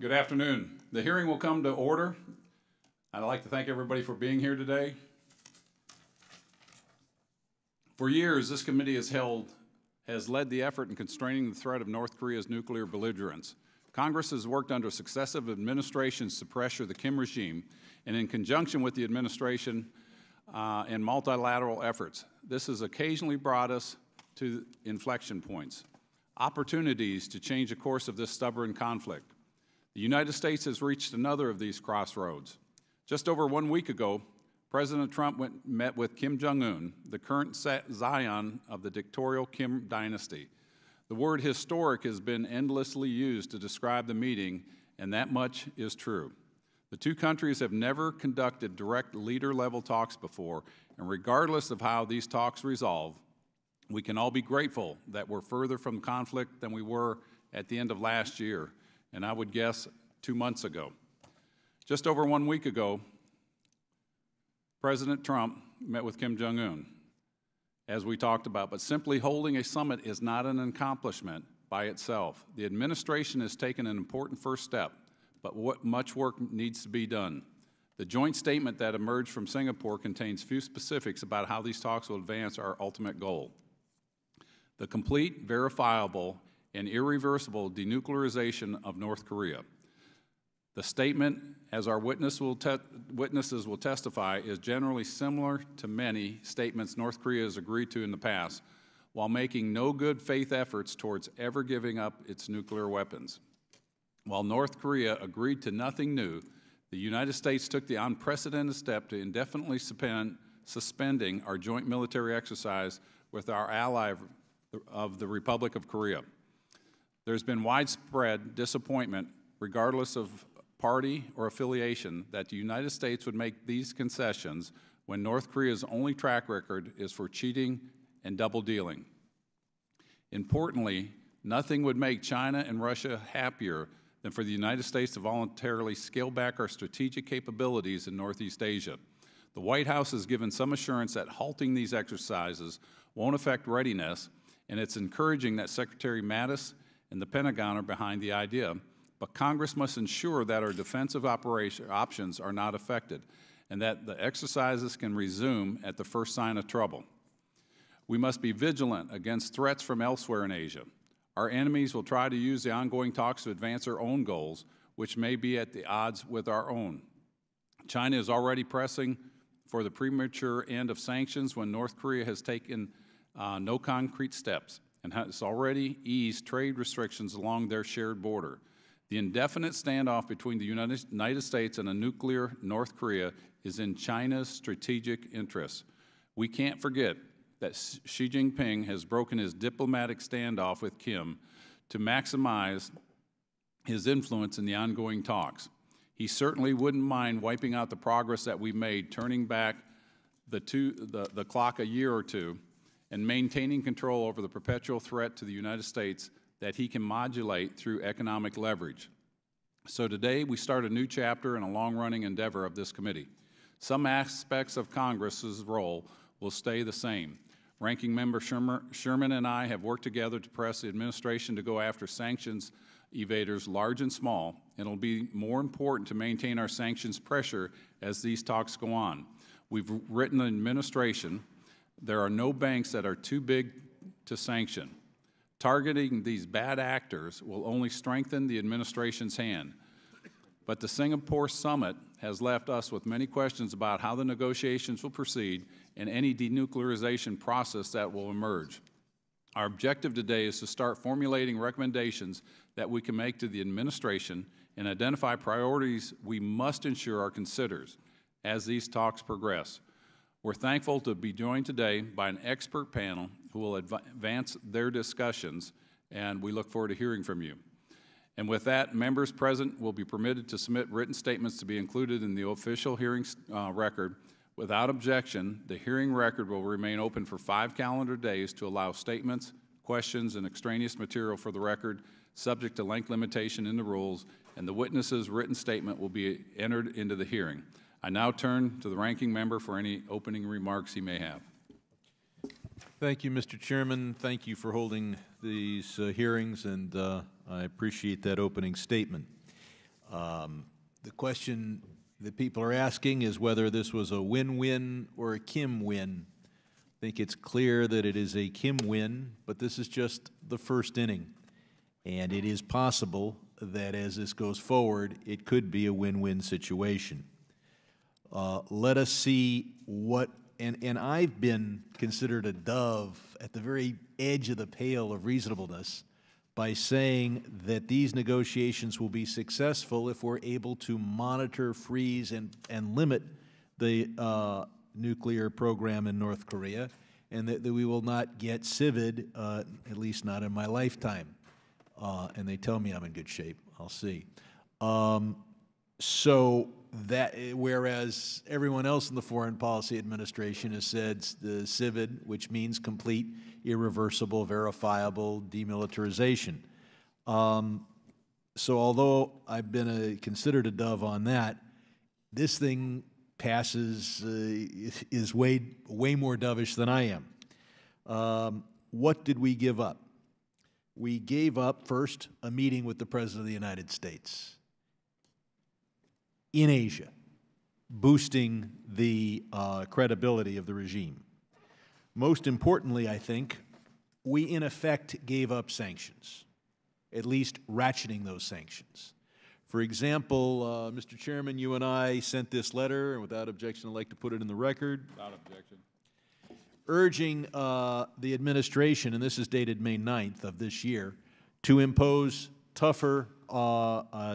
Good afternoon. The hearing will come to order. I'd like to thank everybody for being here today. For years, this committee has led the effort in constraining the threat of North Korea's nuclear belligerence. Congress has worked under successive administrations to pressure the Kim regime, and in conjunction with the administration and multilateral efforts, this has occasionally brought us to inflection points, opportunities to change the course of this stubborn conflict. The United States has reached another of these crossroads. Just over 1 week ago, President Trump met with Kim Jong-un, the current scion of the dictatorial Kim dynasty. The word historic has been endlessly used to describe the meeting, and that much is true. The two countries have never conducted direct leader-level talks before, and regardless of how these talks resolve, we can all be grateful that we're further from conflict than we were at the end of last year, and I would guess 2 months ago. Just over 1 week ago, President Trump met with Kim Jong-un, as we talked about, but simply holding a summit is not an accomplishment by itself. The administration has taken an important first step, but much work needs to be done. The joint statement that emerged from Singapore contains few specifics about how these talks will advance our ultimate goal: the complete, verifiable, and irreversible denuclearization of North Korea. The statement, as our witnesses will testify, is generally similar to many statements North Korea has agreed to in the past, while making no good faith efforts towards ever giving up its nuclear weapons. While North Korea agreed to nothing new, the United States took the unprecedented step to indefinitely suspending our joint military exercise with our ally of the Republic of Korea. There's been widespread disappointment, regardless of party or affiliation, that the United States would make these concessions when North Korea's only track record is for cheating and double dealing. Importantly, nothing would make China and Russia happier than for the United States to voluntarily scale back our strategic capabilities in Northeast Asia. The White House has given some assurance that halting these exercises won't affect readiness, and it's encouraging that Secretary Mattis and the Pentagon are behind the idea, but Congress must ensure that our defensive options are not affected and that the exercises can resume at the first sign of trouble. We must be vigilant against threats from elsewhere in Asia. Our enemies will try to use the ongoing talks to advance their own goals, which may be at the odds with our own. China is already pressing for the premature end of sanctions when North Korea has taken no concrete steps and has already eased trade restrictions along their shared border. The indefinite standoff between the United States and a nuclear North Korea is in China's strategic interests. We can't forget that Xi Jinping has broken his diplomatic standoff with Kim to maximize his influence in the ongoing talks. He certainly wouldn't mind wiping out the progress that we made, turning back the clock a year or two, and maintaining control over the perpetual threat to the United States that he can modulate through economic leverage. So today, we start a new chapter in a long-running endeavor of this committee. Some aspects of Congress's role will stay the same. Ranking Member Sherman and I have worked together to press the administration to go after sanctions evaders large and small, and it'll be more important to maintain our sanctions pressure as these talks go on. We've written the administration, there are no banks that are too big to sanction. Targeting these bad actors will only strengthen the administration's hand. But the Singapore summit has left us with many questions about how the negotiations will proceed and any denuclearization process that will emerge. Our objective today is to start formulating recommendations that we can make to the administration and identify priorities we must ensure are considered as these talks progress. We're thankful to be joined today by an expert panel who will advance their discussions, and we look forward to hearing from you. And with that, members present will be permitted to submit written statements to be included in the official hearing record. Without objection, the hearing record will remain open for 5 calendar days to allow statements, questions, and extraneous material for the record, subject to length limitation in the rules, and the witness's written statement will be entered into the hearing. I now turn to the ranking member for any opening remarks he may have. Thank you, Mr. Chairman. Thank you for holding these hearings, and I appreciate that opening statement. The question that people are asking is whether this was a win-win or a Kim win. I think it's clear that it is a Kim win, but this is just the first inning. And it is possible that as this goes forward, it could be a win-win situation. Let us see what, and I've been considered a dove at the very edge of the pale of reasonableness by saying that these negotiations will be successful if we're able to monitor, freeze, and limit the nuclear program in North Korea, and that we will not get civid, at least not in my lifetime. And they tell me I'm in good shape. I'll see. So that, whereas everyone else in the Foreign Policy Administration has said the civid, which means complete, irreversible, verifiable demilitarization. So although I've been considered a dove on that, this thing passes, is way more dovish than I am. What did we give up? We gave up, first, a meeting with the President of the United States in Asia, boosting the credibility of the regime. Most importantly, I think, we in effect gave up sanctions, at least ratcheting those sanctions. For example, Mr. Chairman, you and I sent this letter, and without objection, I'd like to put it in the record. Without objection. Urging the administration, and this is dated May 9th of this year, to impose tougher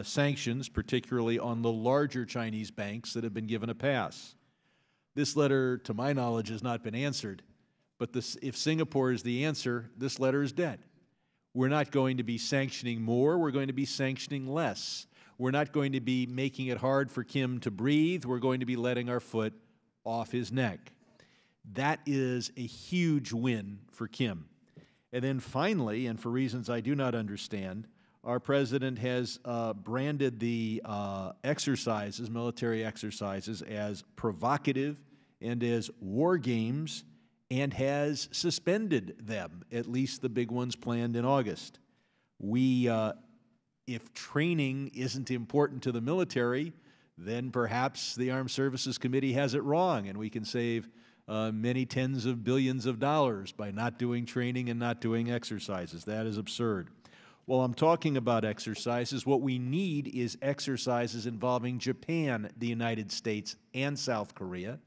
sanctions, particularly on the larger Chinese banks that have been given a pass. This letter, to my knowledge, has not been answered, but if Singapore is the answer, this letter is dead. We're not going to be sanctioning more, we're going to be sanctioning less. We're not going to be making it hard for Kim to breathe, we're going to be letting our foot off his neck. That is a huge win for Kim. And then finally, and for reasons I do not understand, our President has branded the exercises, military exercises, as provocative and as war games, and has suspended them, at least the big ones planned in August. If training isn't important to the military, then perhaps the Armed Services Committee has it wrong, and we can save many tens of billions of dollars by not doing training and not doing exercises. That is absurd. While I'm talking about exercises, what we need is exercises involving Japan, the United States, and South Korea.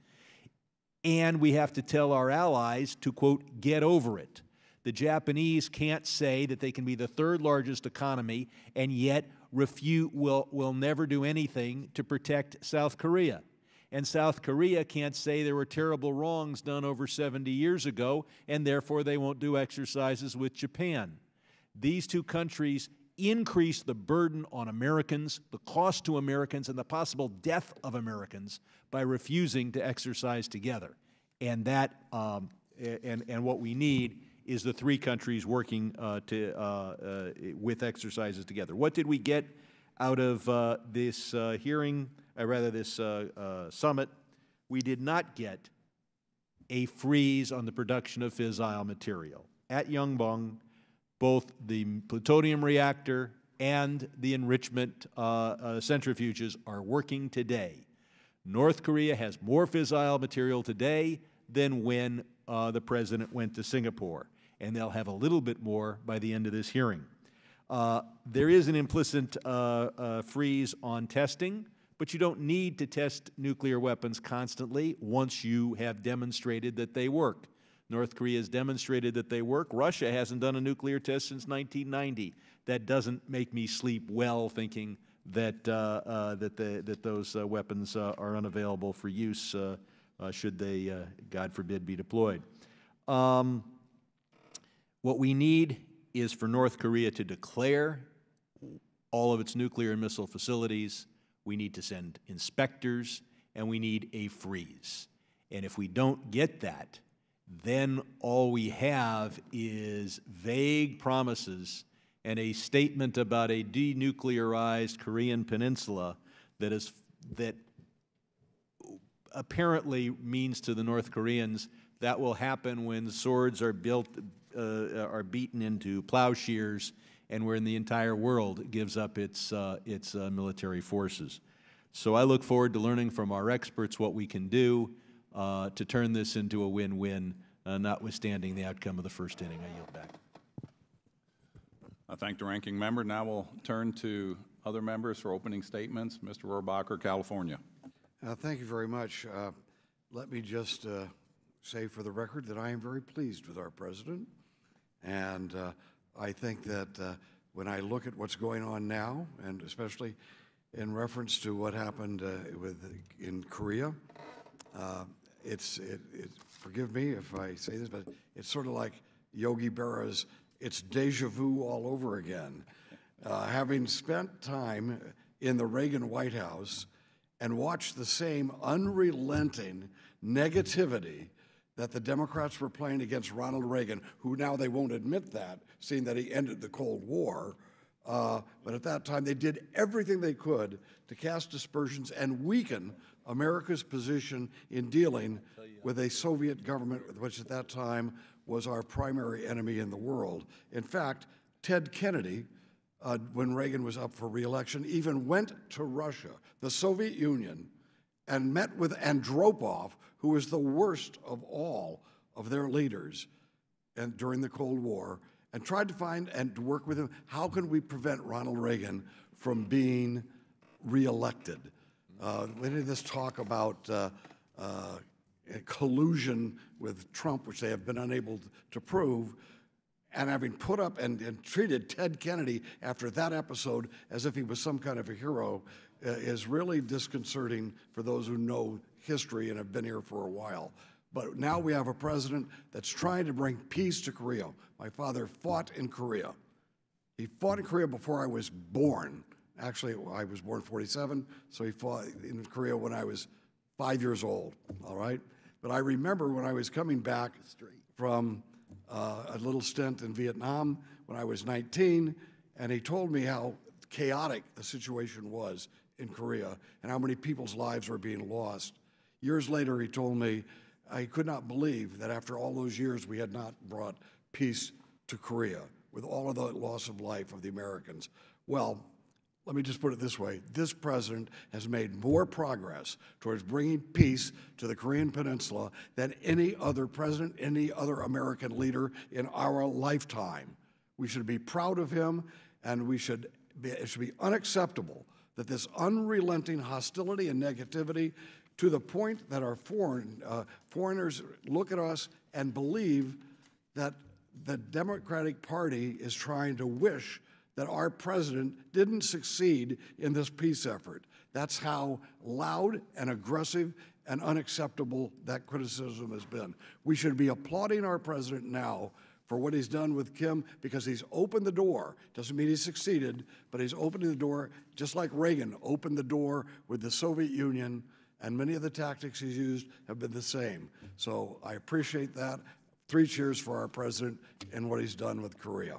And we have to tell our allies to, quote, get over it. The Japanese can't say that they can be the third largest economy and yet will never do anything to protect South Korea. And South Korea can't say there were terrible wrongs done over 70 years ago, and therefore they won't do exercises with Japan. These two countries increase the burden on Americans, the cost to Americans, and the possible death of Americans by refusing to exercise together. And that, and what we need is the three countries working with exercises together. What did we get out of this hearing? This summit? We did not get a freeze on the production of fissile material. At Yongbyon, both the plutonium reactor and the enrichment centrifuges are working today. North Korea has more fissile material today than when the President went to Singapore, and they'll have a little bit more by the end of this hearing. There is an implicit freeze on testing, but you don't need to test nuclear weapons constantly once you have demonstrated that they work. North Korea has demonstrated that they work. Russia hasn't done a nuclear test since 1990. That doesn't make me sleep well thinking that, that those weapons are unavailable for use should they, God forbid, be deployed. What we need is for North Korea to declare all of its nuclear and missile facilities. We need to send inspectors, and we need a freeze. And if we don't get that, then all we have is vague promises and a statement about a denuclearized Korean peninsula that apparently means to the North Koreans that will happen when swords are beaten into plowshares and when the entire world gives up its military forces. So I look forward to learning from our experts what we can do to turn this into a win-win, notwithstanding the outcome of the first inning. I yield back. I thank the ranking member. Now we'll turn to other members for opening statements. Mr. Rohrabacher, California. Thank you very much. Let me just say for the record that I am very pleased with our president. And I think that when I look at what's going on now, and especially in reference to what happened in Korea, forgive me if I say this, but it's sort of like Yogi Berra's "It's deja vu all over again." Having spent time in the Reagan White House and watched the same unrelenting negativity that the Democrats were playing against Ronald Reagan, who now they won't admit that, seeing that he ended the Cold War. But at that time, they did everything they could to cast aspersions and weaken America's position in dealing with a Soviet government, which at that time was our primary enemy in the world. In fact, Ted Kennedy, when Reagan was up for re-election, even went to Russia, the Soviet Union, and met with Andropov, who was the worst of all of their leaders and during the Cold War, and tried to find and to work with him, how can we prevent Ronald Reagan from being reelected? We did this talk about collusion with Trump, which they have been unable to prove, and having put up and treated Ted Kennedy after that episode as if he was some kind of a hero is really disconcerting for those who know history and have been here for a while. But now we have a president that's trying to bring peace to Korea. My father fought in Korea. He fought in Korea before I was born. Actually, I was born 47, so he fought in Korea when I was 5 years old, all right? But I remember when I was coming back from a little stint in Vietnam when I was 19, and he told me how chaotic the situation was in Korea and how many people's lives were being lost. Years later, he told me I could not believe that after all those years we had not brought peace to Korea with all of the loss of life of the Americans. Well, let me just put it this way. This president has made more progress towards bringing peace to the Korean Peninsula than any other president, any other American leader in our lifetime. We should be proud of him, and it should be unacceptable that this unrelenting hostility and negativity, to the point that our foreigners look at us and believe that the Democratic Party is trying to wish that our president didn't succeed in this peace effort. That's how loud and aggressive and unacceptable that criticism has been. We should be applauding our president now for what he's done with Kim, because he's opened the door. Doesn't mean he succeeded, but he's opening the door, just like Reagan opened the door with the Soviet Union, and many of the tactics he's used have been the same. So I appreciate that. 3 cheers for our president and what he's done with Korea.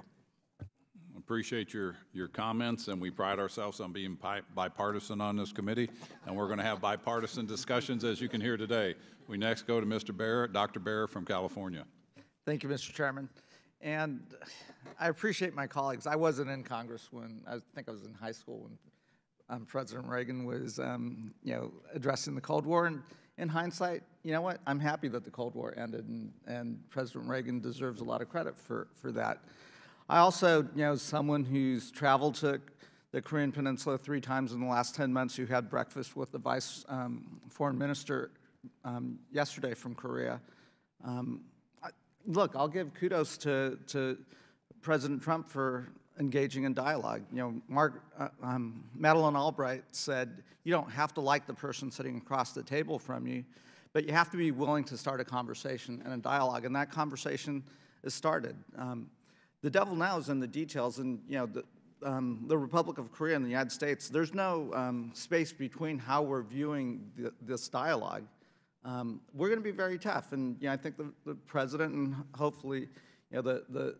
Appreciate your comments, and we pride ourselves on being bipartisan on this committee, and we're going to have bipartisan discussions, as you can hear today. We next go to Mr. Barrett, Dr. Barrett from California. Thank you, Mr. Chairman. And I appreciate my colleagues. I wasn't in Congress when, I think I was in high school when President Reagan was, addressing the Cold War. And in hindsight, you know what? I'm happy that the Cold War ended, and President Reagan deserves a lot of credit for that. I also, someone who's traveled to the Korean Peninsula 3 times in the last 10 months, who had breakfast with the Vice Foreign Minister yesterday from Korea. Look, I'll give kudos to President Trump for engaging in dialogue. Madeleine Albright said, you don't have to like the person sitting across the table from you, but you have to be willing to start a conversation and a dialogue, and that conversation is started. The devil now is in the details, and the Republic of Korea and the United States, there's no space between how we're viewing this dialogue. We're going to be very tough, and I think the president and hopefully the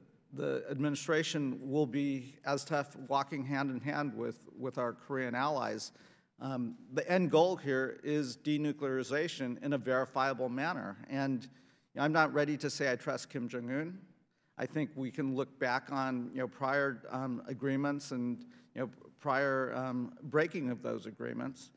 administration will be as tough, walking hand in hand with our Korean allies. The end goal here is denuclearization in a verifiable manner, and I'm not ready to say I trust Kim Jong-un. I think we can look back on prior agreements and prior breaking of those agreements.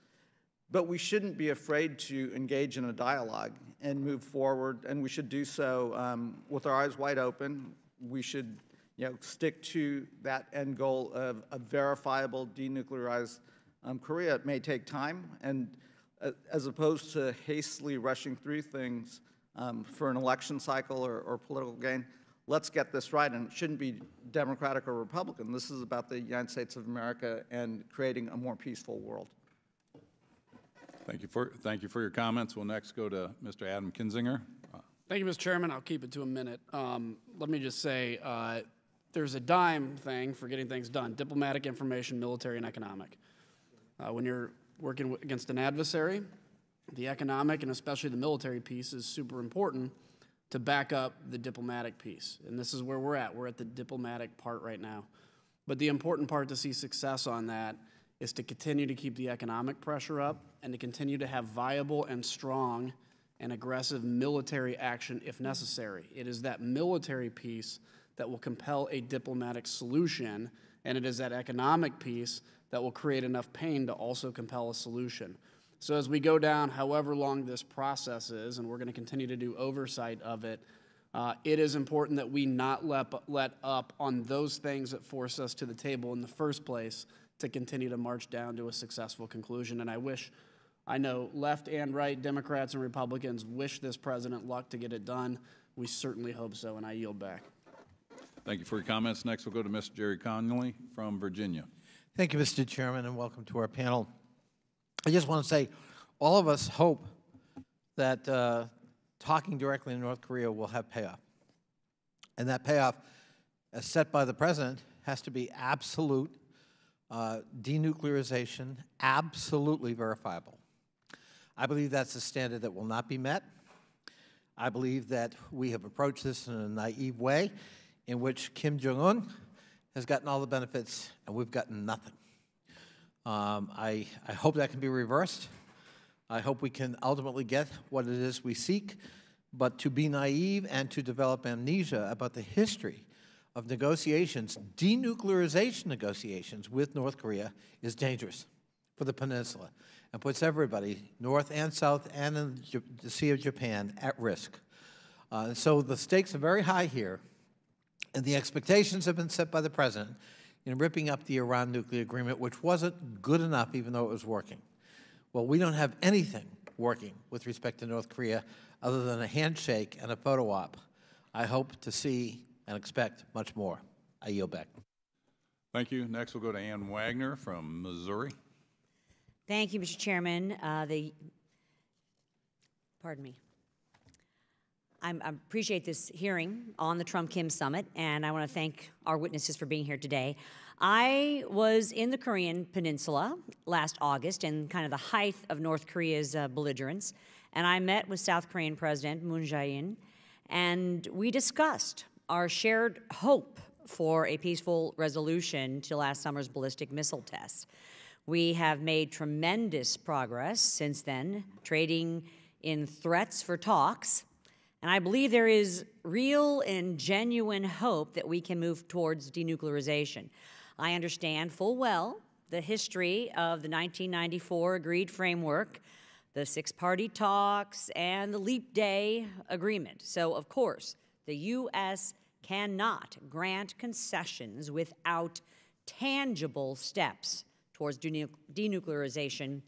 But we shouldn't be afraid to engage in a dialogue and move forward, and we should do so with our eyes wide open. We should stick to that end goal of a verifiable, denuclearized Korea. It may take time, and as opposed to hastily rushing through things for an election cycle or political gain, let's get this right, and it shouldn't be Democratic or Republican. This is about the United States of America and creating a more peaceful world. Thank you for your comments. We'll next go to Mr. Adam Kinzinger. Thank you, Mr. Chairman. I'll keep it to a minute. Let me just say there's a dime thing for getting things done: diplomatic, information, military, and economic. When you're working against an adversary, the economic and especially the military piece is super important to back up the diplomatic piece. And this is where we're at. We're at the diplomatic part right now. But the important part to see success on that is to continue to keep the economic pressure up and to continue to have viable and strong and aggressive military action if necessary. It is that military piece that will compel a diplomatic solution, and it is that economic piece that will create enough pain to also compel a solution. So as we go down however long this process is, and we're going to continue to do oversight of it, it is important that we not let up on those things that force us to the table in the first place to continue to march down to a successful conclusion. And I know left and right, Democrats and Republicans wish this president luck to get it done. We certainly hope so, and I yield back. Thank you for your comments. Next, we'll go to Mr. Jerry Connolly from Virginia. Thank you, Mr. Chairman, and welcome to our panel. I just want to say all of us hope that talking directly to North Korea will have payoff. And that payoff, as set by the president, has to be absolute denuclearization, absolutely verifiable. I believe that's a standard that will not be met. I believe that we have approached this in a naive way in which Kim Jong-un has gotten all the benefits and we've gotten nothing. I hope that can be reversed. I hope we can ultimately get what it is we seek, but to be naive and to develop amnesia about the history of negotiations, denuclearization negotiations with North Korea is dangerous for the peninsula and puts everybody, North and South and in the Sea of Japan, at risk. So the stakes are very high here, and the expectations have been set by the president in ripping up the Iran nuclear agreement, which wasn't good enough even though it was working. Well, we don't have anything working with respect to North Korea other than a handshake and a photo op. I hope to see and expect much more. I yield back. Thank you. Next, we'll go to Ann Wagner from Missouri. Thank you, Mr. Chairman. Pardon me. I appreciate this hearing on the Trump-Kim summit, and I want to thank our witnesses for being here today. I was in the Korean Peninsula last August in kind of the height of North Korea's belligerence, and I met with South Korean President Moon Jae-in, and we discussed our shared hope for a peaceful resolution to last summer's ballistic missile tests. We have made tremendous progress since then, trading in threats for talks, and I believe there is real and genuine hope that we can move towards denuclearization. I understand full well the history of the 1994 agreed framework, the six-party talks, and the Leap Day agreement. So, of course, the U.S. cannot grant concessions without tangible steps towards denuclearization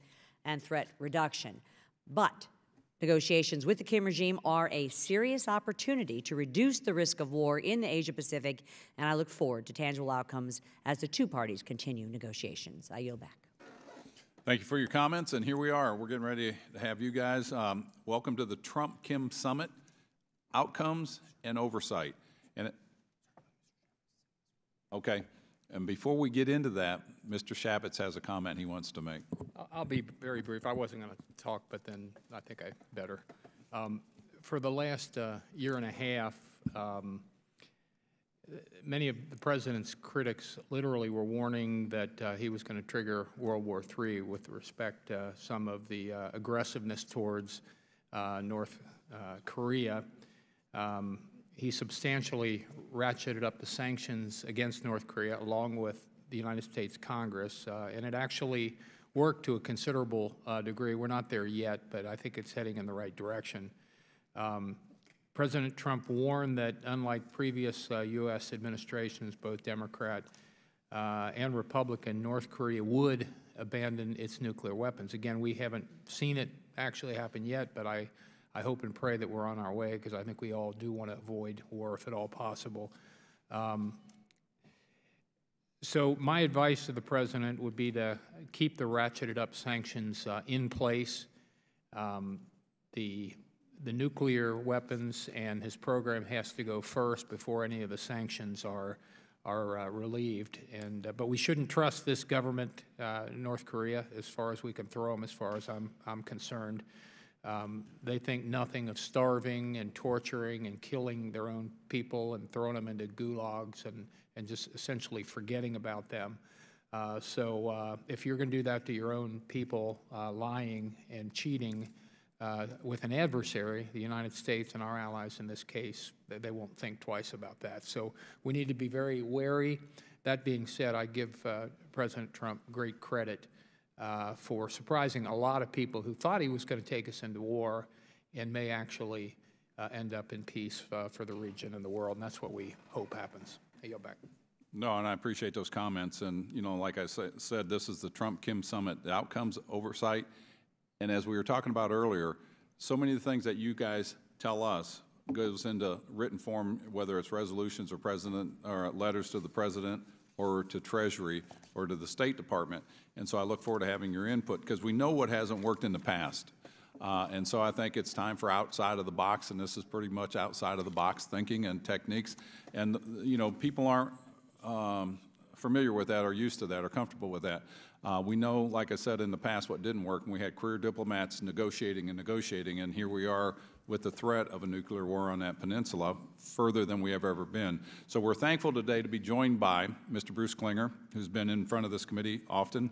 and threat reduction. But negotiations with the Kim regime are a serious opportunity to reduce the risk of war in the Asia-Pacific, and I look forward to tangible outcomes as the two parties continue negotiations. I yield back. Thank you for your comments, and here we are. We're getting ready to have you guys. Welcome to the Trump-Kim Summit, Outcomes and Oversight. Okay, and before we get into that, Mr. Shabbatz has a comment he wants to make. I'll be very brief. I wasn't going to talk, but then I think I better. For the last year and a half, many of the president's critics literally were warning that he was going to trigger World War III with respect to some of the aggressiveness towards North Korea. he substantially ratcheted up the sanctions against North Korea along with the United States Congress, and it actually worked to a considerable degree. We're not there yet, but I think it's heading in the right direction. President Trump warned that unlike previous U.S. administrations, both Democrat and Republican, North Korea would abandon its nuclear weapons. Again, we haven't seen it actually happen yet, but I hope and pray that we're on our way, because I think we all do want to avoid war if at all possible. So my advice to the President would be to keep the ratcheted up sanctions in place. The nuclear weapons and his program has to go first before any of the sanctions are relieved. But we shouldn't trust this government, North Korea, as far as we can throw them, as far as I'm concerned. They think nothing of starving and torturing and killing their own people and throwing them into gulags and just essentially forgetting about them. So if you're going to do that to your own people, lying and cheating with an adversary, the United States and our allies in this case, they won't think twice about that. So we need to be very wary. That being said, I give President Trump great credit for surprising a lot of people who thought he was going to take us into war and may actually end up in peace for the region and the world, and that's what we hope happens. I yield back. No, and I appreciate those comments. And, you know, like I said, this is the Trump-Kim summit, the outcomes, oversight. And as we were talking about earlier, so many of the things that you guys tell us goes into written form, whether it's resolutions or letters to the president or to Treasury or to the State Department. And so I look forward to having your input, because we know what hasn't worked in the past. And so I think it's time for outside of the box, and this is pretty much outside of the box thinking and techniques. And, you know, people aren't familiar with that or used to that or comfortable with that. We know, like I said, in the past what didn't work, and we had career diplomats negotiating, and here we are with the threat of a nuclear war on that peninsula, further than we have ever been. So we're thankful today to be joined by Mr. Bruce Klinger, who's been in front of this committee often,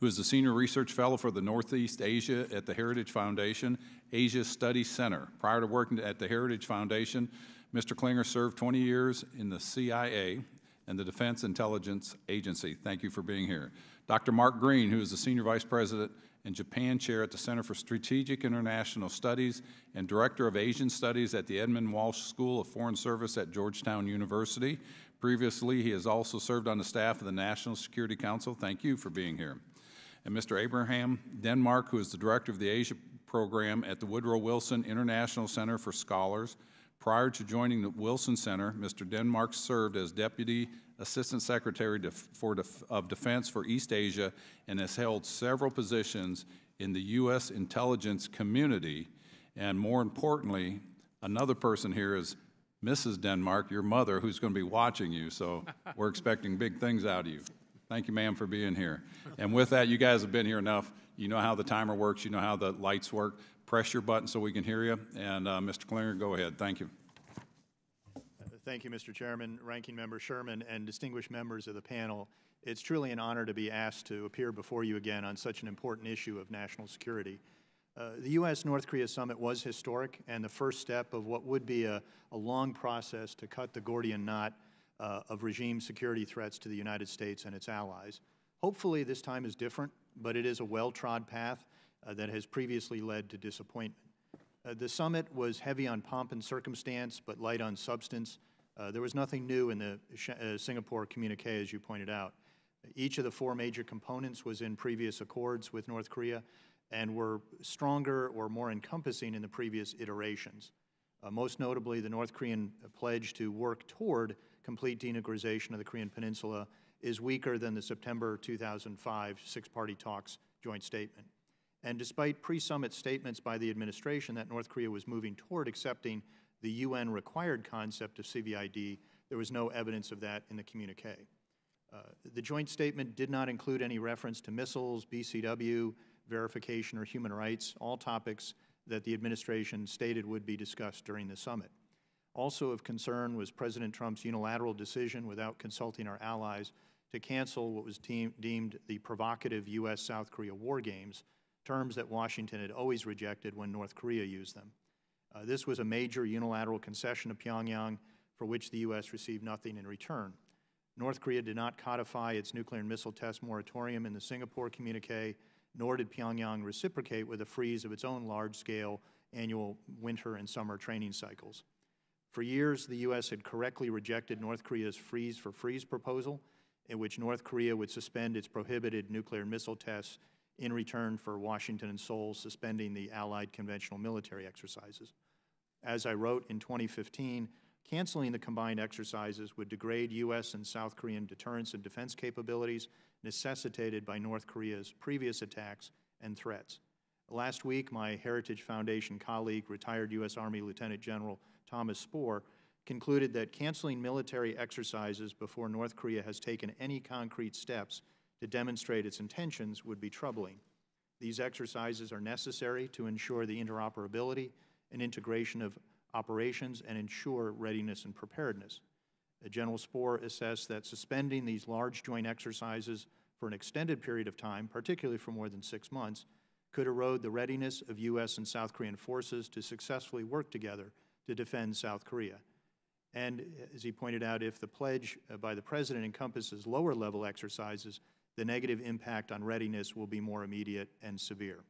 who is the Senior Research Fellow for the Northeast Asia at the Heritage Foundation Asia Studies Center. Prior to working at the Heritage Foundation, Mr. Klinger served 20 years in the CIA and the Defense Intelligence Agency. Thank you for being here. Dr. Mark Green, who is the Senior Vice President and Japan Chair at the Center for Strategic International Studies and Director of Asian Studies at the Edmund Walsh School of Foreign Service at Georgetown University. Previously, he has also served on the staff of the National Security Council. Thank you for being here. And Mr. Abraham Denmark, who is the Director of the Asia Program at the Woodrow Wilson International Center for Scholars. Prior to joining the Wilson Center, Mr. Denmark served as Deputy Assistant Secretary of Defense for East Asia and has held several positions in the U.S. intelligence community. And more importantly, another person here is Mrs. Denmark, your mother, who's going to be watching you, so we're expecting big things out of you. Thank you, ma'am, for being here. And with that, you guys have been here enough. You know how the timer works. You know how the lights work. Press your button so we can hear you. And Mr. Klinger, go ahead. Thank you. Thank you, Mr. Chairman, Ranking Member Sherman, and distinguished members of the panel. It's truly an honor to be asked to appear before you again on such an important issue of national security. The U.S.-North Korea summit was historic and the first step of what would be a long process to cut the Gordian knot of regime security threats to the United States and its allies. Hopefully this time is different, but it is a well-trod path that has previously led to disappointment. The summit was heavy on pomp and circumstance, but light on substance. There was nothing new in the Singapore communique, as you pointed out. Each of the four major components was in previous accords with North Korea and were stronger or more encompassing in the previous iterations. Most notably, the North Korean pledge to work toward complete denuclearization of the Korean Peninsula is weaker than the September 2005 six-party talks joint statement. And despite pre-summit statements by the administration that North Korea was moving toward accepting the UN-required concept of CVID, there was no evidence of that in the communique. The joint statement did not include any reference to missiles, BCW, verification, or human rights, all topics that the administration stated would be discussed during the summit. Also of concern was President Trump's unilateral decision, without consulting our allies, to cancel what was deemed the provocative U.S.-South Korea war games, terms that Washington had always rejected when North Korea used them. This was a major unilateral concession to Pyongyang for which the U.S. received nothing in return. North Korea did not codify its nuclear and missile test moratorium in the Singapore communique, nor did Pyongyang reciprocate with a freeze of its own large-scale annual winter and summer training cycles. For years, the U.S. had correctly rejected North Korea's freeze-for-freeze proposal, in which North Korea would suspend its prohibited nuclear and missile tests in return for Washington and Seoul suspending the Allied conventional military exercises. As I wrote in 2015, canceling the combined exercises would degrade U.S. and South Korean deterrence and defense capabilities necessitated by North Korea's previous attacks and threats. Last week, my Heritage Foundation colleague, retired U.S. Army Lieutenant General Thomas Spohr, concluded that canceling military exercises before North Korea has taken any concrete steps to demonstrate its intentions would be troubling. These exercises are necessary to ensure the interoperability and integration of operations and ensure readiness and preparedness. General Spohr assessed that suspending these large joint exercises for an extended period of time, particularly for more than 6 months, could erode the readiness of U.S. and South Korean forces to successfully work together to defend South Korea. And as he pointed out, if the pledge by the President encompasses lower-level exercises, the negative impact on readiness will be more immediate and severe.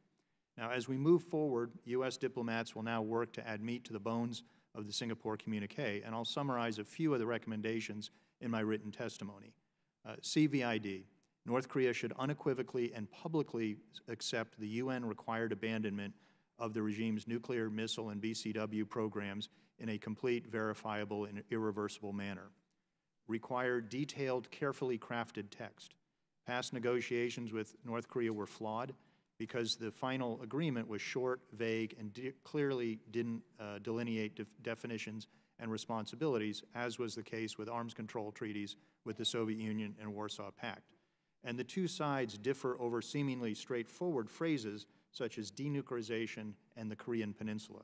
Now, as we move forward, U.S. diplomats will now work to add meat to the bones of the Singapore communique, and I'll summarize a few of the recommendations in my written testimony. CVID. North Korea should unequivocally and publicly accept the UN-required abandonment of the regime's nuclear, missile, and BCW programs in a complete, verifiable, and irreversible manner. Require detailed, carefully crafted text. Past negotiations with North Korea were flawed because the final agreement was short, vague, and clearly didn't delineate definitions and responsibilities, as was the case with arms control treaties with the Soviet Union and Warsaw Pact. And the two sides differ over seemingly straightforward phrases such as denuclearization and the Korean Peninsula.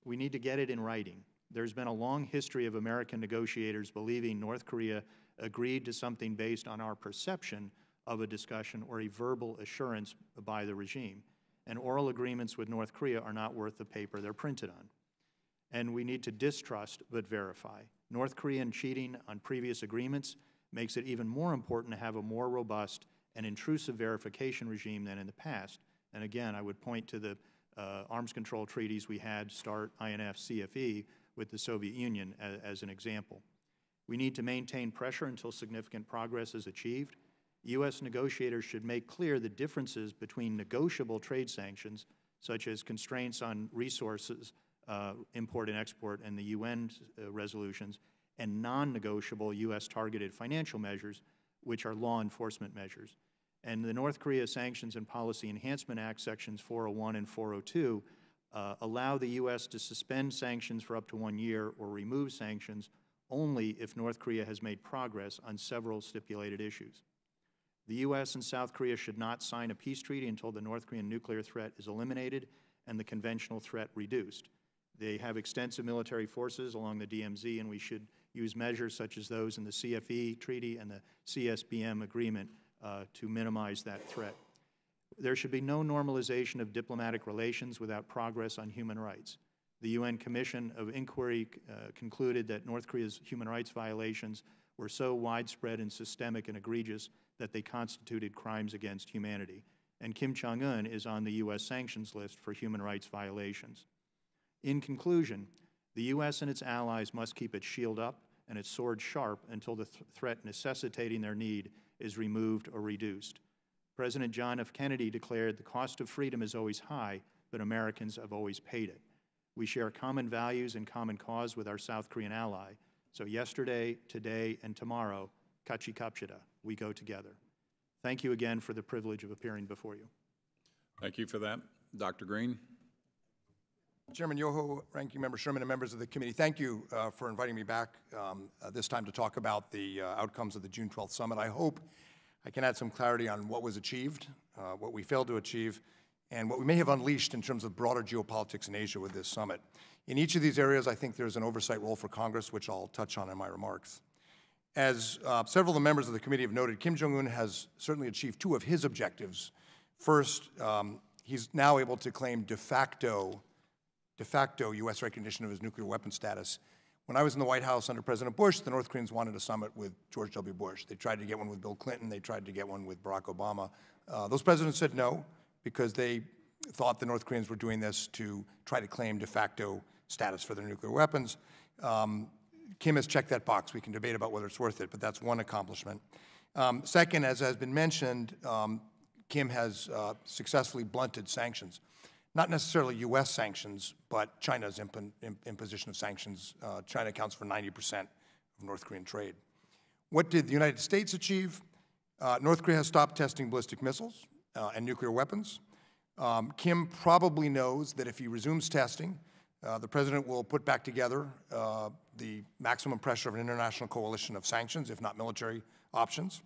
We need to get it in writing. There's been a long history of American negotiators believing North Korea agreed to something based on our perception of a discussion or a verbal assurance by the regime. And oral agreements with North Korea are not worth the paper they're printed on. And we need to distrust but verify. North Korean cheating on previous agreements makes it even more important to have a more robust and intrusive verification regime than in the past. And again, I would point to the arms control treaties we had, START, INF, CFE, with the Soviet Union as an example. We need to maintain pressure until significant progress is achieved. U.S. negotiators should make clear the differences between negotiable trade sanctions, such as constraints on resources, import and export, and the UN resolutions, and non-negotiable U.S. targeted financial measures, which are law enforcement measures. And the North Korea Sanctions and Policy Enhancement Act, Sections 401 and 402, allow the U.S. to suspend sanctions for up to 1 year or remove sanctions only if North Korea has made progress on several stipulated issues. The U.S. and South Korea should not sign a peace treaty until the North Korean nuclear threat is eliminated and the conventional threat reduced. They have extensive military forces along the DMZ, and we should use measures such as those in the CFE treaty and the CSBM agreement to minimize that threat. There should be no normalization of diplomatic relations without progress on human rights. The UN Commission of Inquiry concluded that North Korea's human rights violations were so widespread and systemic and egregious that they constituted crimes against humanity. And Kim Jong-un is on the U.S. sanctions list for human rights violations. In conclusion, the U.S. and its allies must keep its shield up and its sword sharp until the threat necessitating their need is removed or reduced. President John F. Kennedy declared, "The cost of freedom is always high, but Americans have always paid it." We share common values and common cause with our South Korean ally. So yesterday, today, and tomorrow, kachi kapshida, we go together. Thank you again for the privilege of appearing before you. Thank you for that. Dr. Green. Chairman Yoho, Ranking Member Sherman, and members of the committee, thank you for inviting me back this time to talk about the outcomes of the June 12th summit. I hope I can add some clarity on what was achieved, what we failed to achieve, and what we may have unleashed in terms of broader geopolitics in Asia with this summit. In each of these areas, I think there's an oversight role for Congress, which I'll touch on in my remarks. As several of the members of the committee have noted, Kim Jong-un has certainly achieved two of his objectives. First, he's now able to claim de facto de facto U.S. recognition of his nuclear weapon status. When I was in the White House under President Bush, the North Koreans wanted a summit with George W. Bush. They tried to get one with Bill Clinton. They tried to get one with Barack Obama. Those presidents said no because they thought the North Koreans were doing this to try to claim de facto status for their nuclear weapons. Kim has checked that box. We can debate about whether it's worth it, but that's one accomplishment. Second, as has been mentioned, Kim has successfully blunted sanctions. Not necessarily U.S. sanctions, but China's imposition of sanctions. China accounts for 90% of North Korean trade. What did the United States achieve? North Korea has stopped testing ballistic missiles and nuclear weapons. Kim probably knows that if he resumes testing, the president will put back together the maximum pressure of an international coalition of sanctions, if not military options.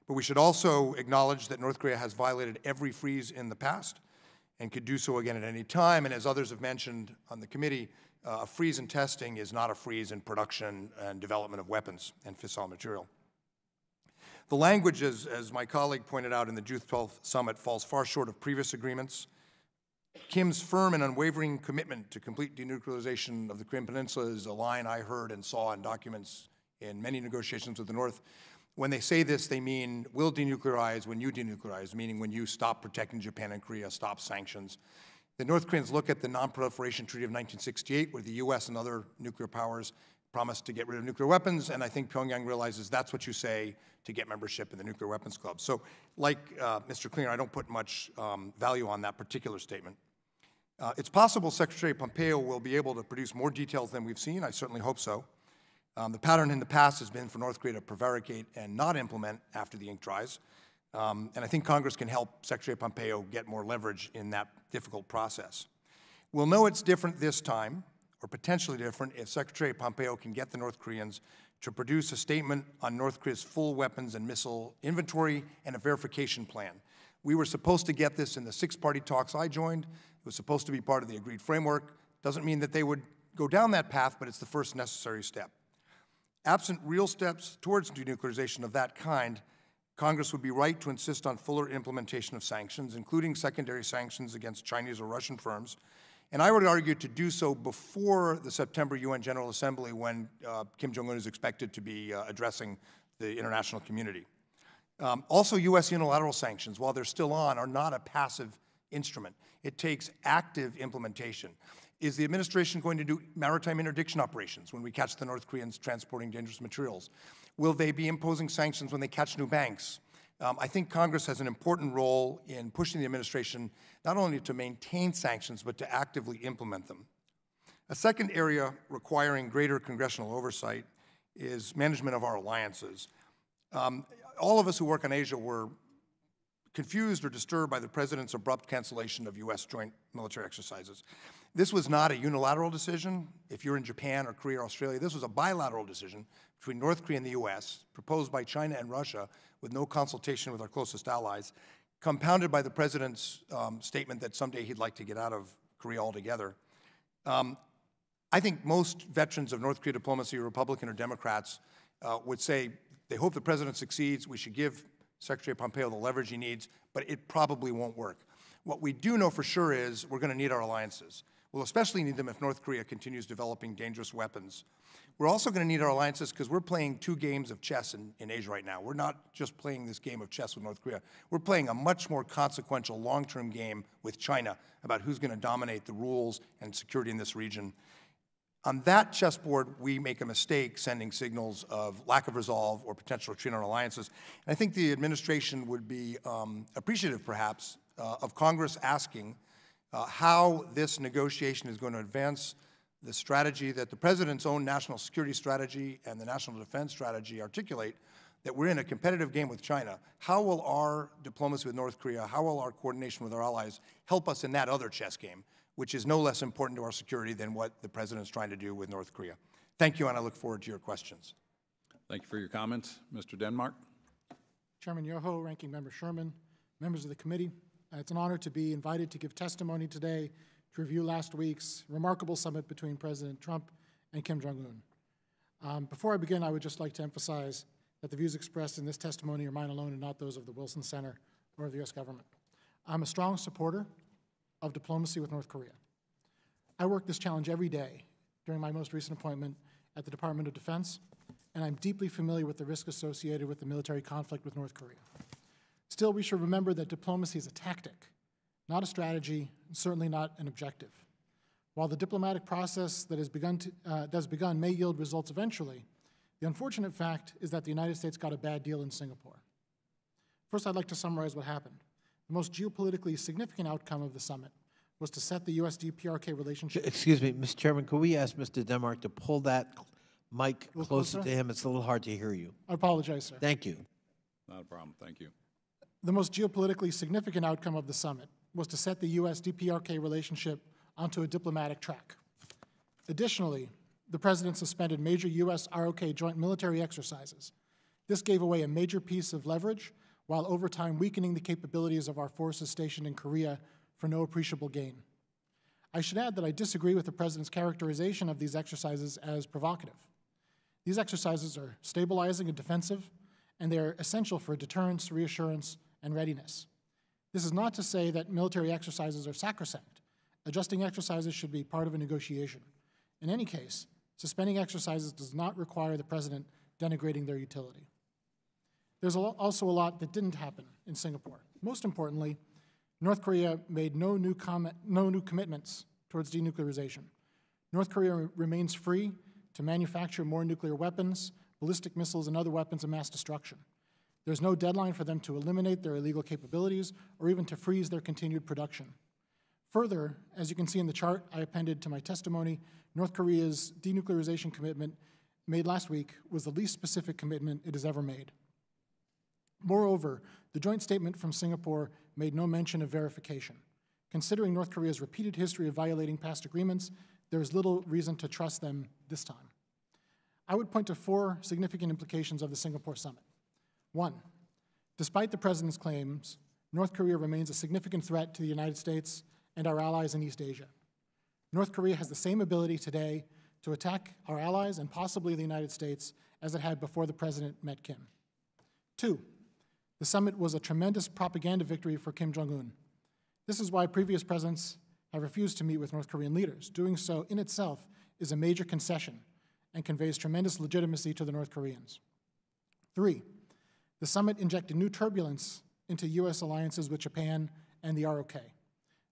But we should also acknowledge that North Korea has violated every freeze in the past and could do so again at any time. And as others have mentioned on the committee, a freeze in testing is not a freeze in production and development of weapons and fissile material. The language, as my colleague pointed out in the June 12th summit, falls far short of previous agreements. Kim's firm and unwavering commitment to complete denuclearization of the Korean Peninsula is a line I heard and saw in documents in many negotiations with the North. When they say this, they mean we'll denuclearize when you denuclearize, meaning when you stop protecting Japan and Korea, stop sanctions. The North Koreans look at the Non-Proliferation Treaty of 1968, where the U.S. and other nuclear powers promised to get rid of nuclear weapons, and I think Pyongyang realizes that's what you say to get membership in the Nuclear Weapons Club. So like Mr. Cleaner, I don't put much value on that particular statement. It's possible Secretary Pompeo will be able to produce more details than we've seen. I certainly hope so. The pattern in the past has been for North Korea to prevaricate and not implement after the ink dries. And I think Congress can help Secretary Pompeo get more leverage in that difficult process. We'll know it's different this time, or potentially different, if Secretary Pompeo can get the North Koreans to produce a statement on North Korea's full weapons and missile inventory and a verification plan. We were supposed to get this in the six-party talks I joined. It was supposed to be part of the agreed framework. Doesn't mean that they would go down that path, but it's the first necessary step. Absent real steps towards denuclearization of that kind, Congress would be right to insist on fuller implementation of sanctions, including secondary sanctions against Chinese or Russian firms. And I would argue to do so before the September UN General Assembly, when Kim Jong-un is expected to be addressing the international community. Also, U.S. unilateral sanctions, while they're still on, are not a passive instrument. It takes active implementation. Is the administration going to do maritime interdiction operations when we catch the North Koreans transporting dangerous materials? Will they be imposing sanctions when they catch new banks? I think Congress has an important role in pushing the administration not only to maintain sanctions, but to actively implement them. A second area requiring greater congressional oversight is management of our alliances. All of us who work on Asia were confused or disturbed by the President's abrupt cancellation of U.S. joint military exercises. This was not a unilateral decision. If you're in Japan or Korea or Australia, this was a bilateral decision between North Korea and the U.S., proposed by China and Russia with no consultation with our closest allies, compounded by the President's statement that someday he'd like to get out of Korea altogether. I think most veterans of North Korea diplomacy, Republican or Democrats, would say they hope the President succeeds. We should give Secretary Pompeo the leverage he needs, but it probably won't work. What we do know for sure is we're going to need our alliances. We'll especially need them if North Korea continues developing dangerous weapons. We're also going to need our alliances because we're playing two games of chess in Asia right now. We're not just playing this game of chess with North Korea. We're playing a much more consequential long-term game with China about who's going to dominate the rules and security in this region. On that chessboard, we make a mistake sending signals of lack of resolve or potential retreat on alliances. And I think the administration would be appreciative, perhaps, of Congress asking how this negotiation is going to advance the strategy that the President's own national security strategy and the national defense strategy articulate, that we're in a competitive game with China. How will our diplomacy with North Korea, how will our coordination with our allies help us in that other chess game, which is no less important to our security than what the President's trying to do with North Korea? Thank you, and I look forward to your questions. Thank you for your comments. Mr. Denmark. Chairman Yoho, Ranking Member Sherman, members of the committee, it's an honor to be invited to give testimony today to review last week's remarkable summit between President Trump and Kim Jong-un. Before I begin, I would just like to emphasize that the views expressed in this testimony are mine alone and not those of the Wilson Center or of the U.S. government. I'm a strong supporter of diplomacy with North Korea. I work this challenge every day during my most recent appointment at the Department of Defense, and I'm deeply familiar with the risk associated with the military conflict with North Korea. Still, we should remember that diplomacy is a tactic, not a strategy, and certainly not an objective. While the diplomatic process that has begun may yield results eventually, the unfortunate fact is that the United States got a bad deal in Singapore. First, I'd like to summarize what happened. The most geopolitically significant outcome of the summit was to set the U.S.-DPRK relationship. Excuse me, Mr. Chairman, could we ask Mr. Denmark to pull that mic closer closer to him? It's a little hard to hear you. I apologize, sir. Thank you. Not a problem. Thank you. The most geopolitically significant outcome of the summit was to set the U.S.-DPRK relationship onto a diplomatic track. Additionally, the President suspended major U.S.-ROK joint military exercises. This gave away a major piece of leverage, while over time weakening the capabilities of our forces stationed in Korea for no appreciable gain. I should add that I disagree with the President's characterization of these exercises as provocative. These exercises are stabilizing and defensive, and they are essential for deterrence, reassurance, and readiness. This is not to say that military exercises are sacrosanct. Adjusting exercises should be part of a negotiation. In any case, suspending exercises does not require the President denigrating their utility. There's also a lot that didn't happen in Singapore. Most importantly, North Korea made no new commitments towards denuclearization. North Korea remains free to manufacture more nuclear weapons, ballistic missiles, and other weapons of mass destruction. There's no deadline for them to eliminate their illegal capabilities or even to freeze their continued production. Further, as you can see in the chart I appended to my testimony, North Korea's denuclearization commitment made last week was the least specific commitment it has ever made. Moreover, the joint statement from Singapore made no mention of verification. Considering North Korea's repeated history of violating past agreements, there is little reason to trust them this time. I would point to 4 significant implications of the Singapore summit. 1, despite the President's claims, North Korea remains a significant threat to the United States and our allies in East Asia. North Korea has the same ability today to attack our allies and possibly the United States as it had before the President met Kim. 2, the summit was a tremendous propaganda victory for Kim Jong-un. This is why previous presidents have refused to meet with North Korean leaders. Doing so in itself is a major concession and conveys tremendous legitimacy to the North Koreans. 3, the summit injected new turbulence into U.S. alliances with Japan and the ROK.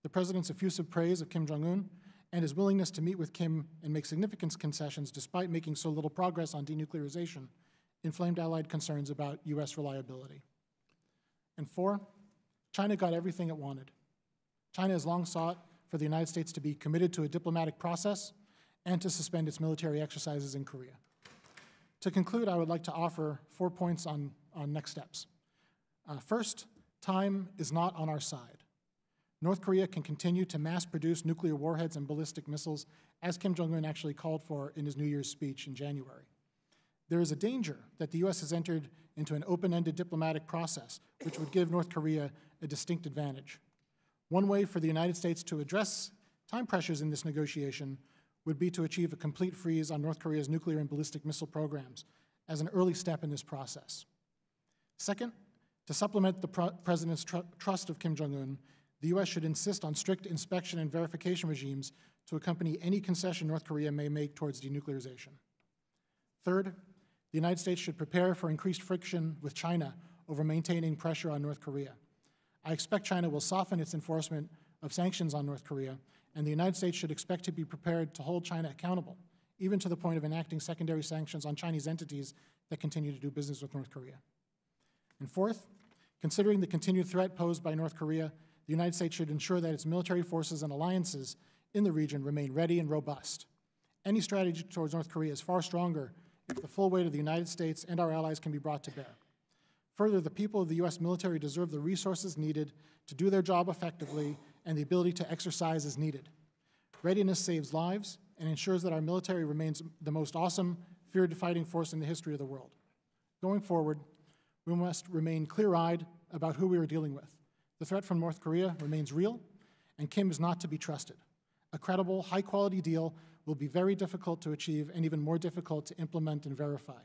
The President's effusive praise of Kim Jong-un and his willingness to meet with Kim and make significant concessions despite making so little progress on denuclearization inflamed allied concerns about U.S. reliability. And 4, China got everything it wanted. China has long sought for the United States to be committed to a diplomatic process and to suspend its military exercises in Korea. To conclude, I would like to offer 4 points on next steps. First, time is not on our side. North Korea can continue to mass produce nuclear warheads and ballistic missiles, as Kim Jong-un actually called for in his New Year's speech in January. There is a danger that the U.S. has entered into an open-ended diplomatic process, which would give North Korea a distinct advantage. One way for the United States to address time pressures in this negotiation would be to achieve a complete freeze on North Korea's nuclear and ballistic missile programs as an early step in this process. Second, to supplement the President's trust of Kim Jong-un, the U.S. should insist on strict inspection and verification regimes to accompany any concession North Korea may make towards denuclearization. Third, the United States should prepare for increased friction with China over maintaining pressure on North Korea. I expect China will soften its enforcement of sanctions on North Korea, and the United States should expect to be prepared to hold China accountable, even to the point of enacting secondary sanctions on Chinese entities that continue to do business with North Korea. And fourth, considering the continued threat posed by North Korea, the United States should ensure that its military forces and alliances in the region remain ready and robust. Any strategy towards North Korea is far stronger if the full weight of the United States and our allies can be brought to bear. Further, the people of the U.S. military deserve the resources needed to do their job effectively and the ability to exercise as needed. Readiness saves lives and ensures that our military remains the most awesome, feared fighting force in the history of the world. Going forward, we must remain clear-eyed about who we are dealing with. The threat from North Korea remains real, and Kim is not to be trusted. A credible, high-quality deal will be very difficult to achieve and even more difficult to implement and verify.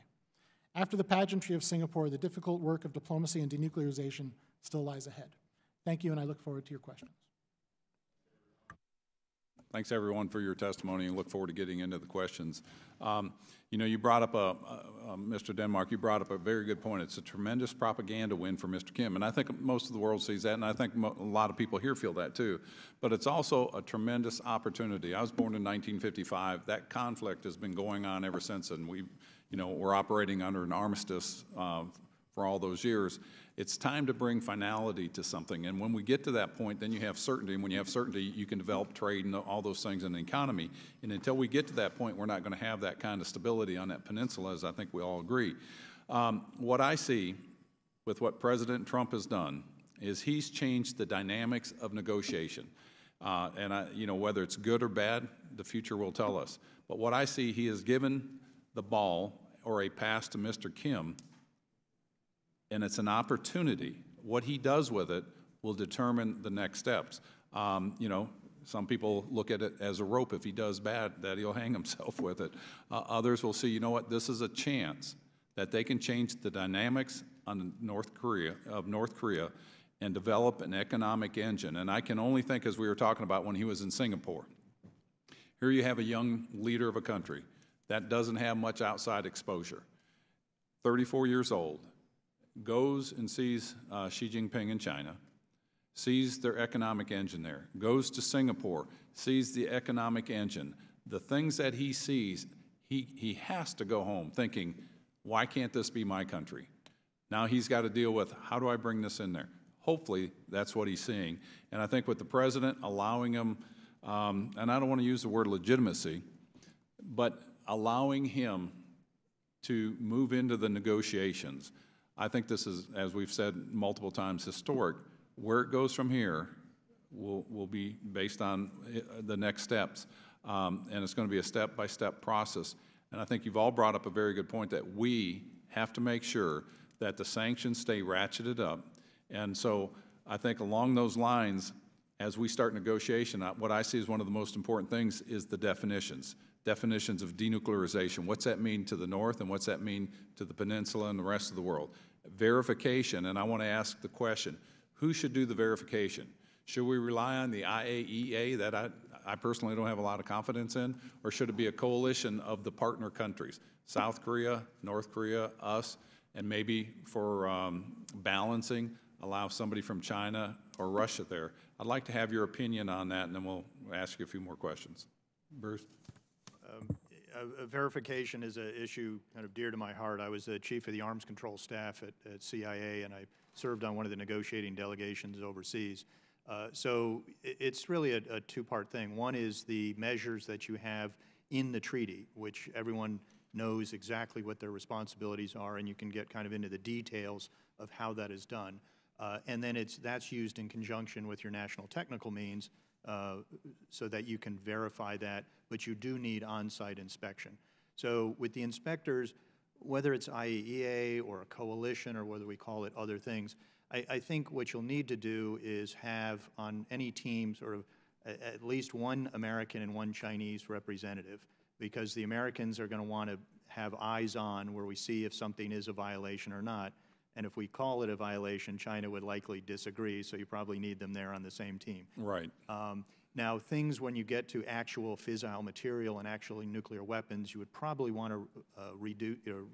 After the pageantry of Singapore, the difficult work of diplomacy and denuclearization still lies ahead. Thank you, and I look forward to your questions. Thanks, everyone, for your testimony, and look forward to getting into the questions. You know, you brought up Mr. Denmark, you brought up a very good point. It's a tremendous propaganda win for Mr. Kim, and I think most of the world sees that, and I think a lot of people here feel that too. But it's also a tremendous opportunity. I was born in 1955. That conflict has been going on ever since, and we're operating under an armistice for all those years. It's time to bring finality to something, and when we get to that point, then you have certainty, and when you have certainty, you can develop trade and all those things in the economy. And until we get to that point, we're not going to have that kind of stability on that peninsula, as I think we all agree. What I see with what President Trump has done is he's changed the dynamics of negotiation. Whether it's good or bad, the future will tell us. But what I see, he has given the ball or a pass to Mr. Kim, and it's an opportunity. What he does with it will determine the next steps. Some people look at it as a rope. If he does bad, that he'll hang himself with it. Others will see, you know what, this is a chance that they can change the dynamics on North Korea and develop an economic engine. And I can only think, as we were talking about when he was in Singapore, here you have a young leader of a country that doesn't have much outside exposure, 34 years old, goes and sees Xi Jinping in China, sees their economic engine there, goes to Singapore, sees the economic engine. The things that he sees, he has to go home thinking, why can't this be my country? Now he's got to deal with, how do I bring this in there? Hopefully that's what he's seeing. And I think with the president allowing him, and I don't want to use the word legitimacy, but allowing him to move into the negotiations, I think this is, as we've said multiple times, historic. Where it goes from here will be based on the next steps, and it's going to be a step-by-step process. And I think you've all brought up a very good point that we have to make sure that the sanctions stay ratcheted up. And so I think along those lines, as we start negotiation, what I see as one of the most important things is the definitions of denuclearization. What's that mean to the North, and what's that mean to the peninsula and the rest of the world? Verification, and I want to ask the question, who should do the verification? Should we rely on the IAEA that I personally don't have a lot of confidence in, or should it be a coalition of the partner countries, South Korea, North Korea, us, and maybe for balancing, allow somebody from China or Russia there? I'd like to have your opinion on that, and then we'll ask you a few more questions. Bruce? Verification is an issue kind of dear to my heart. I was the chief of the arms control staff at CIA, and I served on one of the negotiating delegations overseas. So it's really a two-part thing. One is the measures that you have in the treaty, which everyone knows exactly what their responsibilities are, and you can get kind of into the details of how that is done. And then that's used in conjunction with your national technical means so that you can verify that, but you do need on-site inspection. So with the inspectors, whether it's IAEA or a coalition or whether we call it other things, I think what you'll need to do is have on any team sort of at least one American and one Chinese representative, because the Americans are going to want to have eyes on where we see if something is a violation or not. And if we call it a violation, China would likely disagree, so you probably need them there on the same team. Right. Now, things when you get to actual fissile material and actually nuclear weapons, you would probably want to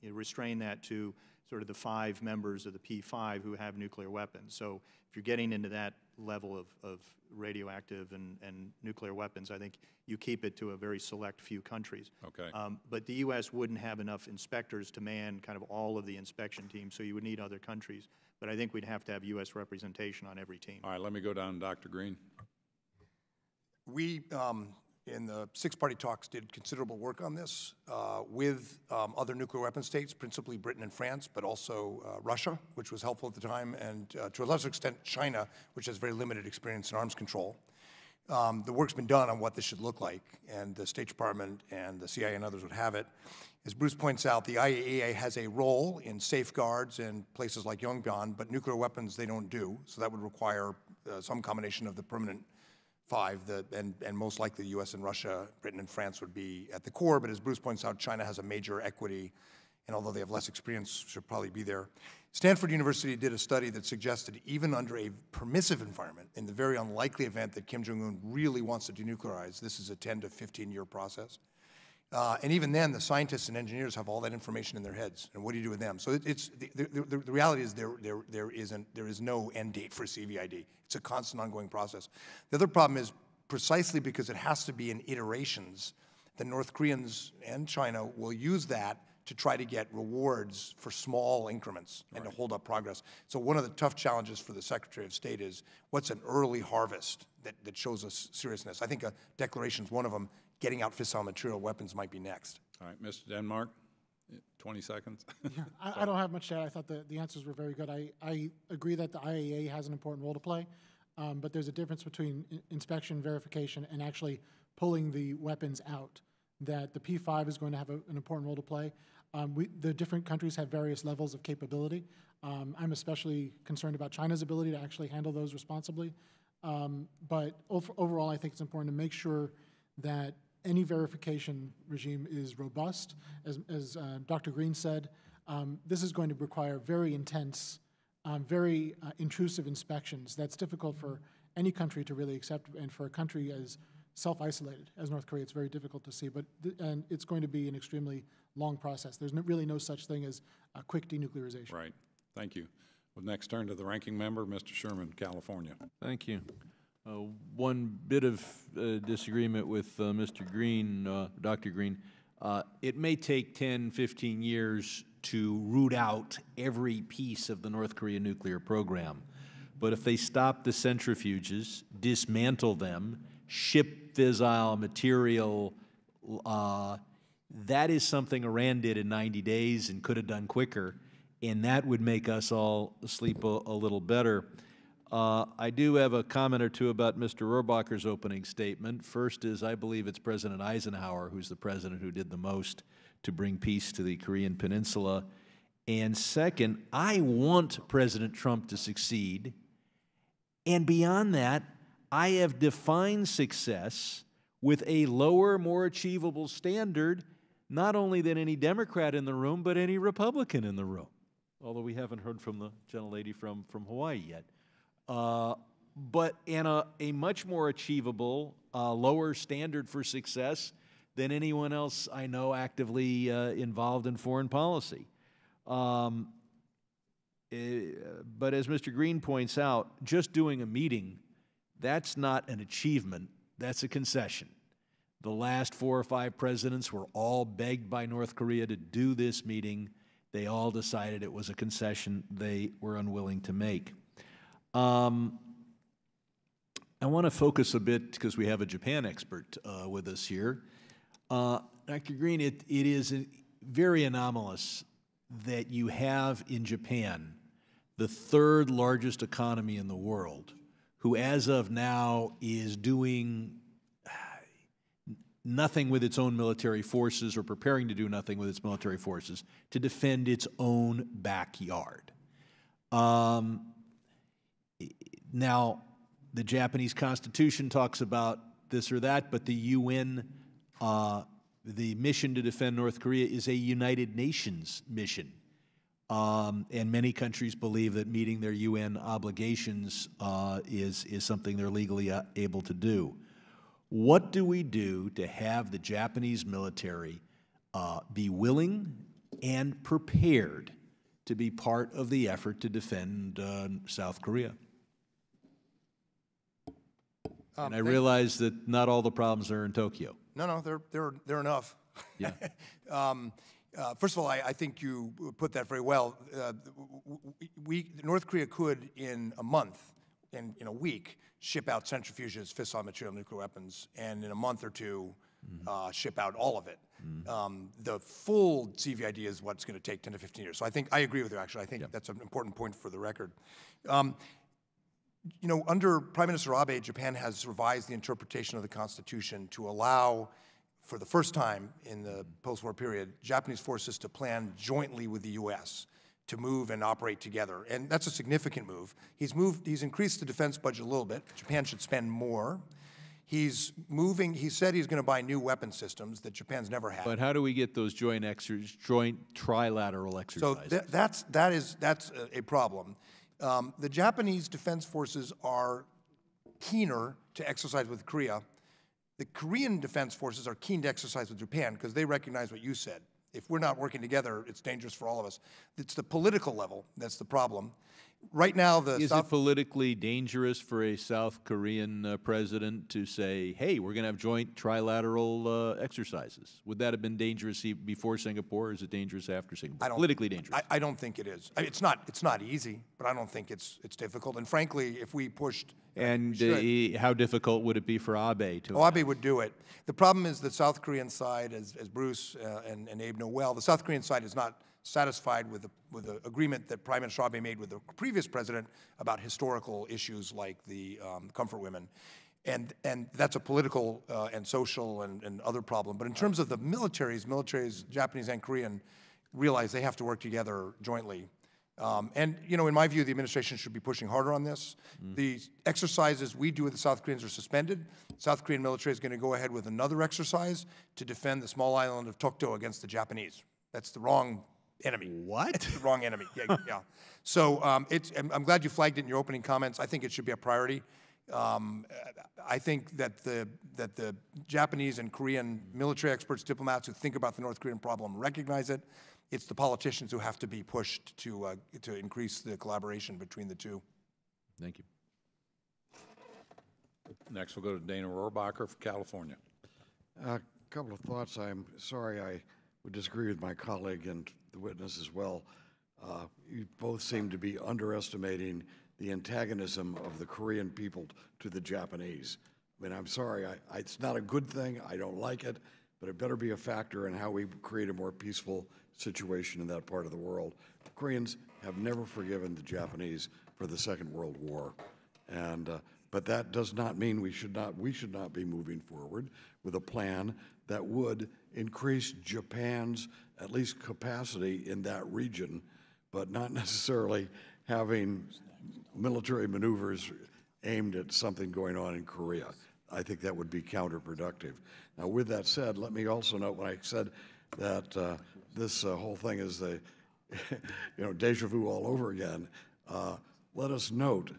restrain that to sort of the 5 members of the P5 who have nuclear weapons. So if you're getting into that level of radioactive and nuclear weapons, I think you keep it to a very select few countries. Okay. But the U.S. wouldn't have enough inspectors to man kind of all of the inspection teams, so you would need other countries. But I think we'd have to have U.S. representation on every team. All right, let me go down to Dr. Green. We, in the 6-party talks, did considerable work on this with other nuclear weapon states, principally Britain and France, but also Russia, which was helpful at the time, and to a lesser extent, China, which has very limited experience in arms control. The work's been done on what this should look like, and the State Department and the CIA and others would have it. As Bruce points out, the IAEA has a role in safeguards in places like Yongbyon, but nuclear weapons they don't do, so that would require some combination of the permanent 5, and most likely the U.S. and Russia, Britain and France would be at the core, but as Bruce points out, China has a major equity and although they have less experience, should probably be there. Stanford University did a study that suggested even under a permissive environment, in the very unlikely event that Kim Jong-un really wants to denuclearize, this is a 10 to 15-year process. And even then, the scientists and engineers have all that information in their heads, and what do you do with them? So the reality is there is no end date for CVID. It's a constant ongoing process. The other problem is precisely because it has to be in iterations, the North Koreans and China will use that to try to get rewards for small increments and to hold up progress. So one of the tough challenges for the Secretary of State is what's an early harvest that shows us seriousness? I think a declaration is one of them. Getting out fissile material weapons might be next. All right, Mr. Denmark, 20 seconds. Yeah, I don't have much to add. I thought the answers were very good. I agree that the IAEA has an important role to play, but there's a difference between inspection, verification, and actually pulling the weapons out. That the P5 is going to have an important role to play. The different countries have various levels of capability. I'm especially concerned about China's ability to actually handle those responsibly. But overall, I think it's important to make sure that any verification regime is robust. As Dr. Green said, this is going to require very intense, very intrusive inspections. That's difficult for any country to really accept, and for a country as self-isolated as North Korea, it's very difficult to see. And it's going to be an extremely long process. There's really no such thing as a quick denuclearization. Right. Thank you. We'll next turn to the ranking member, Mr. Sherman, California. Thank you. One bit of disagreement with Mr. Green, Dr. Green. It may take 10, 15 years to root out every piece of the North Korea nuclear program. But if they stop the centrifuges, dismantle them, ship fissile material, that is something Iran did in 90 days and could have done quicker, and that would make us all sleep a little better. I do have a comment or two about Mr. Rohrabacher's opening statement. First is I believe it's President Eisenhower who's the president who did the most to bring peace to the Korean Peninsula. And second, I want President Trump to succeed. And beyond that, I have defined success with a lower, more achievable standard, not only than any Democrat in the room, but any Republican in the room. Although we haven't heard from the gentlelady from Hawaii yet. But in a much more achievable, lower standard for success than anyone else I know actively involved in foreign policy. But as Mr. Green points out, just doing a meeting, that's not an achievement, that's a concession. The last 4 or 5 presidents were all begged by North Korea to do this meeting. They all decided it was a concession they were unwilling to make. I want to focus a bit, because we have a Japan expert with us here. Dr. Green, it is very anomalous that you have in Japan the 3rd largest economy in the world, who as of now is doing nothing with its own military forces, or preparing to do nothing with its military forces, to defend its own backyard. Now, the Japanese Constitution talks about this or that, but the UN, the mission to defend North Korea is a United Nations mission. And many countries believe that meeting their UN obligations is something they're legally able to do. What do we do to have the Japanese military be willing and prepared to be part of the effort to defend South Korea? And I realize that not all the problems are in Tokyo. No, they're enough. Yeah. First of all, I think you put that very well. North Korea could, in a month, in a week, ship out centrifuges, fissile material, nuclear weapons, and in a month or two, ship out all of it. The full CVID is what's going to take 10 to 15 years. So I think I agree with you, actually. I think that's an important point for the record. You know, under Prime Minister Abe, Japan has revised the interpretation of the Constitution to allow, for the first time in the post-war period, Japanese forces to plan jointly with the U.S. to move and operate together. And that's a significant move. He's increased the defense budget a little bit. Japan should spend more. He's moving, he said he's going to buy new weapon systems that Japan's never had. But how do we get those joint trilateral exercises? So that's a problem. The Japanese Defense Forces are keener to exercise with Korea. The Korean Defense Forces are keen to exercise with Japan because they recognize what you said. If we're not working together, it's dangerous for all of us. It's the political level that's the problem. Right now, is it politically dangerous for a South Korean president to say, hey, we're going to have joint trilateral exercises? Would that have been dangerous before Singapore, or is it dangerous after Singapore? Politically dangerous? I don't think it is. I mean, it's not easy, but I don't think it's difficult. And frankly, if we pushed... And how difficult would it be for Abe to... Oh, Abe would do it. The problem is the South Korean side, as Bruce and Abe know well, the South Korean side is not satisfied with the agreement that Prime Minister Abe made with the previous president about historical issues like the comfort women. And that's a political and social and other problem. But in terms of the militaries, Japanese and Korean, realize they have to work together jointly. And, you know, in my view, the administration should be pushing harder on this. The exercises we do with the South Koreans are suspended. South Korean military is going to go ahead with another exercise to defend the small island of Tokto against the Japanese. That's the wrong enemy. What? It's the wrong enemy. Yeah. So I'm glad you flagged it in your opening comments. I think it should be a priority. I think that the Japanese and Korean military experts, diplomats who think about the North Korean problem recognize it. It's the politicians who have to be pushed to increase the collaboration between the two. Thank you. Next, we'll go to Dana Rohrabacher from California. A couple of thoughts. I'm sorry I would disagree with my colleague and the witness as well. You both seem to be underestimating the antagonism of the Korean people to the Japanese. I mean, I'm sorry, it's not a good thing. I don't like it, but it better be a factor in how we create a more peaceful situation in that part of the world. The Koreans have never forgiven the Japanese for the Second World War, but that does not mean we should not be moving forward with a plan that would increase Japan's at least capacity in that region, but not necessarily having military maneuvers aimed at something going on in Korea. I think that would be counterproductive. Now, with that said, let me also note when I said that this whole thing is deja vu all over again. Let us note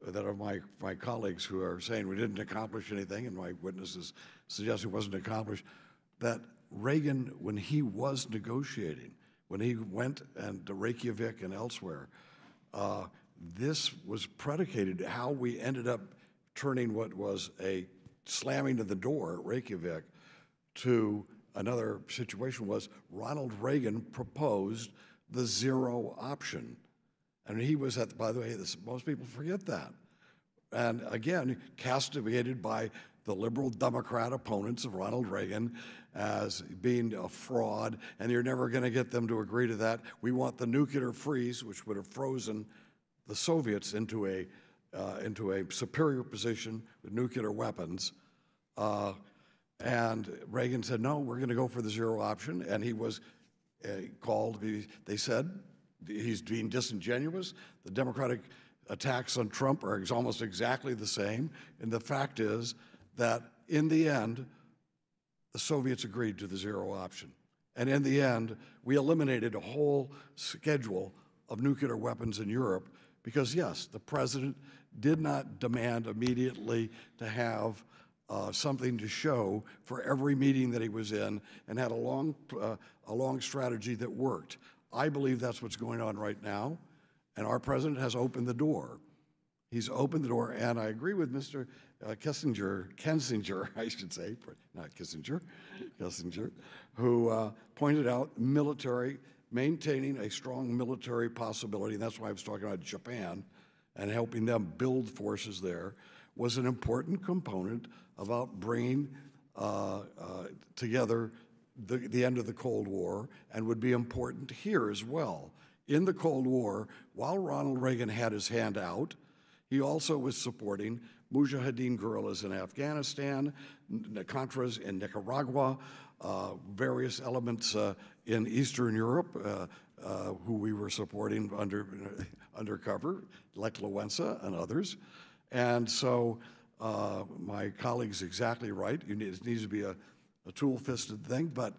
that of my colleagues who are saying we didn't accomplish anything, and my witnesses suggest it wasn't accomplished, that Reagan, when he was negotiating, when he went to Reykjavik and elsewhere, this was predicated how we ended up turning what was a slamming to the door at Reykjavik to another situation was Ronald Reagan proposed the zero option. And he was by the way, most people forget that. And again, castigated by the liberal Democrat opponents of Ronald Reagan as being a fraud, and you're never going to get them to agree to that. We want the nuclear freeze, which would have frozen the Soviets into a superior position with nuclear weapons. And Reagan said, no, we're going to go for the zero option. And he was called, they said, he's being disingenuous. The Democratic attacks on Trump are almost exactly the same. And the fact is that in the end, the Soviets agreed to the zero option. And in the end, we eliminated a whole schedule of nuclear weapons in Europe because, yes, the president did not demand immediately to have something to show for every meeting that he was in and had a long strategy that worked. I believe that's what's going on right now, and our president has opened the door. He's opened the door, and I agree with Mr. Kissinger, I should say, not Kissinger, Kissinger, who pointed out maintaining a strong military possibility, and that's why I was talking about Japan, and helping them build forces there, was an important component about bringing together the end of the Cold War, and would be important here as well. In the Cold War, while Ronald Reagan had his hand out, he also was supporting Mujahideen guerrillas in Afghanistan, Contras in Nicaragua, various elements in Eastern Europe who we were supporting undercover, like Lewensa and others. And so My colleague's exactly right. It needs to be a tool-fisted thing, but